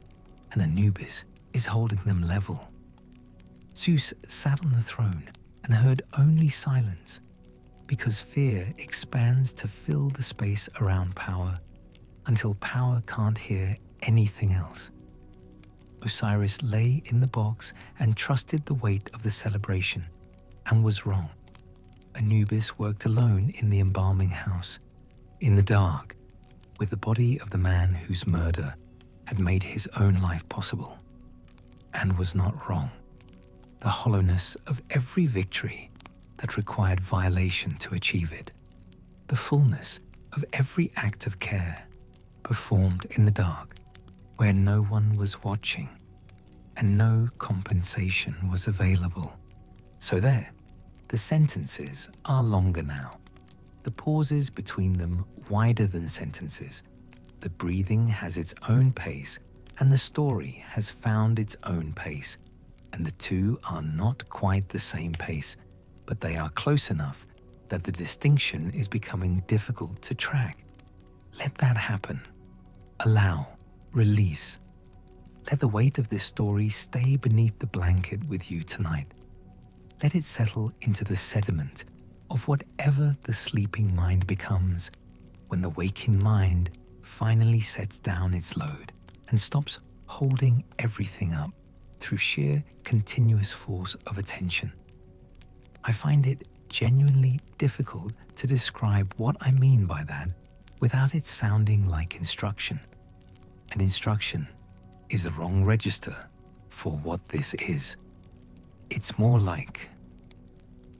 S1: and Anubis is holding them level. Zeus sat on the throne and heard only silence, because fear expands to fill the space around power until power can't hear anything else. Osiris lay in the box and trusted the weight of the celebration, and was wrong. Anubis worked alone in the embalming house, in the dark, with the body of the man whose murder had made his own life possible, and was not wrong. The hollowness of every victory that required violation to achieve it, the fullness of every act of care performed in the dark, where no one was watching and no compensation was available. So there, the sentences are longer now, the pauses between them wider than sentences. The breathing has its own pace, and the story has found its own pace, and the two are not quite the same pace, but they are close enough that the distinction is becoming difficult to track. Let that happen. Allow, release. Let the weight of this story stay beneath the blanket with you tonight. Let it settle into the sediment of whatever the sleeping mind becomes when the waking mind finally sets down its load and stops holding everything up through sheer continuous force of attention. I find it genuinely difficult to describe what I mean by that without it sounding like instruction. And instruction is the wrong register for what this is. It's more like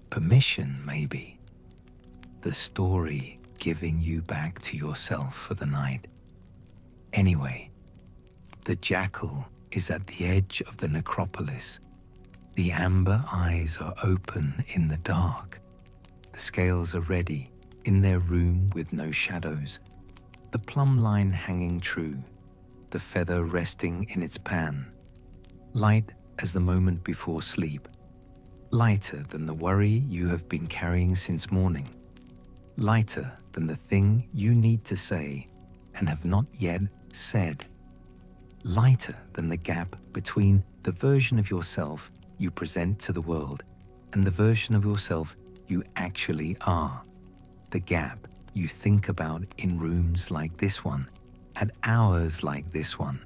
S1: permission, maybe. The story giving you back to yourself for the night. Anyway, the jackal is at the edge of the necropolis. The amber eyes are open in the dark. The scales are ready in their room with no shadows. The plumb line hanging true, the feather resting in its pan. Light as the moment before sleep. Lighter than the worry you have been carrying since morning. Lighter than the thing you need to say and have not yet said. Lighter than the gap between the version of yourself you present to the world and the version of yourself you actually are. The gap you think about in rooms like this one, at hours like this one,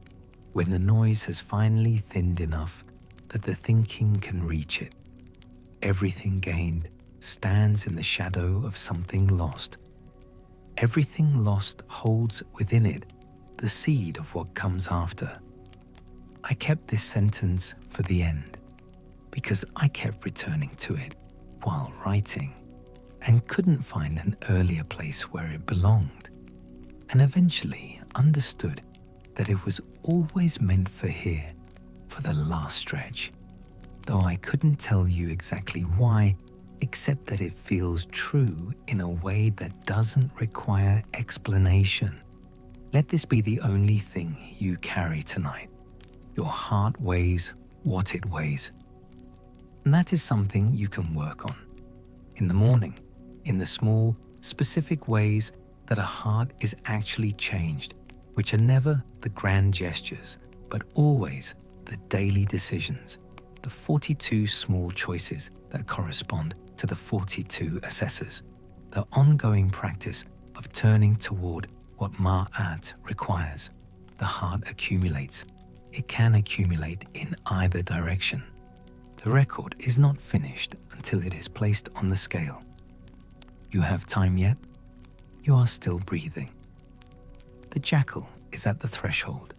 S1: when the noise has finally thinned enough that the thinking can reach it. Everything gained stands in the shadow of something lost. Everything lost holds within it the seed of what comes after. I kept this sentence for the end because I kept returning to it while writing and couldn't find an earlier place where it belonged, and eventually understood that it was always meant for here, for the last stretch, though I couldn't tell you exactly why, except that it feels true in a way that doesn't require explanation. Let this be the only thing you carry tonight. Your heart weighs what it weighs. And that is something you can work on. In the morning, in the small, specific ways that a heart is actually changed, which are never the grand gestures, but always the daily decisions, the 42 small choices that correspond to the 42 assessors, the ongoing practice of turning toward what Ma'at requires. The heart accumulates. It can accumulate in either direction. The record is not finished until it is placed on the scale. You have time yet? You are still breathing. The jackal is at the threshold.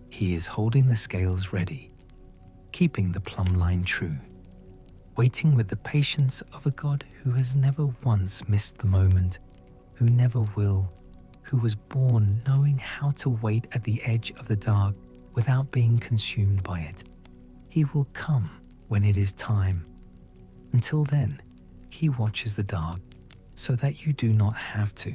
S1: He is holding the scales ready, keeping the plumb line true, waiting with the patience of a god who has never once missed the moment, who never will, who was born knowing how to wait at the edge of the dark without being consumed by it. He will come when it is time. Until then, he watches the dark so that you do not have to.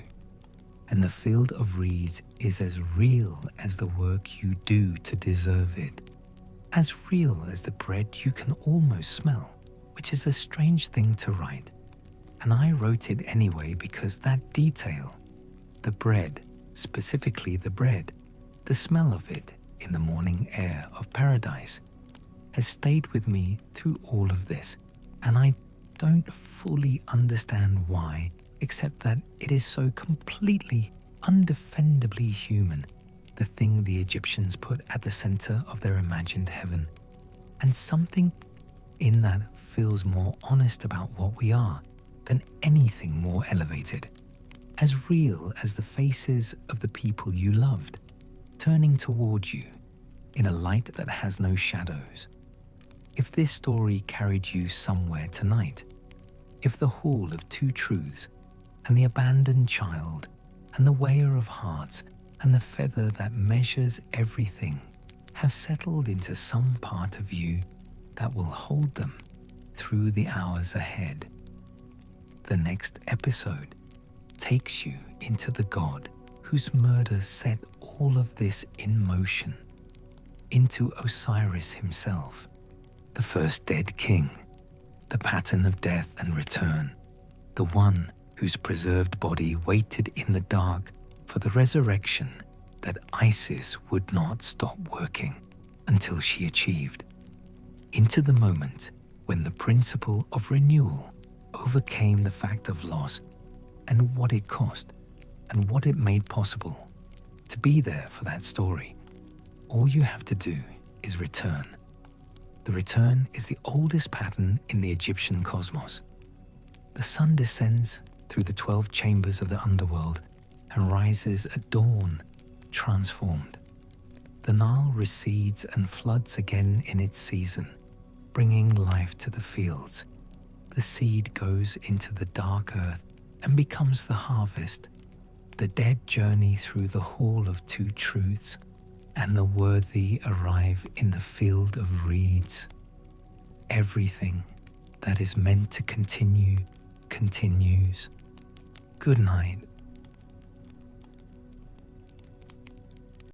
S1: And the field of reeds is as real as the work you do to deserve it. as real as the bread you can almost smell, which is a strange thing to write. And I wrote it anyway because that detail, the bread, specifically the bread, the smell of it in the morning air of paradise, has stayed with me through all of this, and I don't fully understand why, except that it is so completely, undefendably human, the thing the Egyptians put at the center of their imagined heaven, and something in that feels more honest about what we are than anything more elevated, as real as the faces of the people you loved, turning towards you in a light that has no shadows. If this story carried you somewhere tonight, if the Hall of Two Truths and the abandoned child and the weigher of hearts and the feather that measures everything have settled into some part of you that will hold them through the hours ahead, the next episode takes you into the god whose murder set all of this in motion, into Osiris himself, the first dead king, the pattern of death and return, the one whose preserved body waited in the dark for the resurrection that Isis would not stop working until she achieved, into the moment when the principle of renewal overcame the fact of loss and what it cost and what it made possible. To be there for that story, all you have to do is return. The return is the oldest pattern in the Egyptian cosmos. The sun descends through the 12 chambers of the underworld and rises at dawn, transformed. The Nile recedes and floods again in its season, bringing life to the fields. The seed goes into the dark earth and becomes the harvest. The dead journey through the Hall of Two Truths, and the worthy arrive in the field of reeds. Everything that is meant to continue, continues. Good night,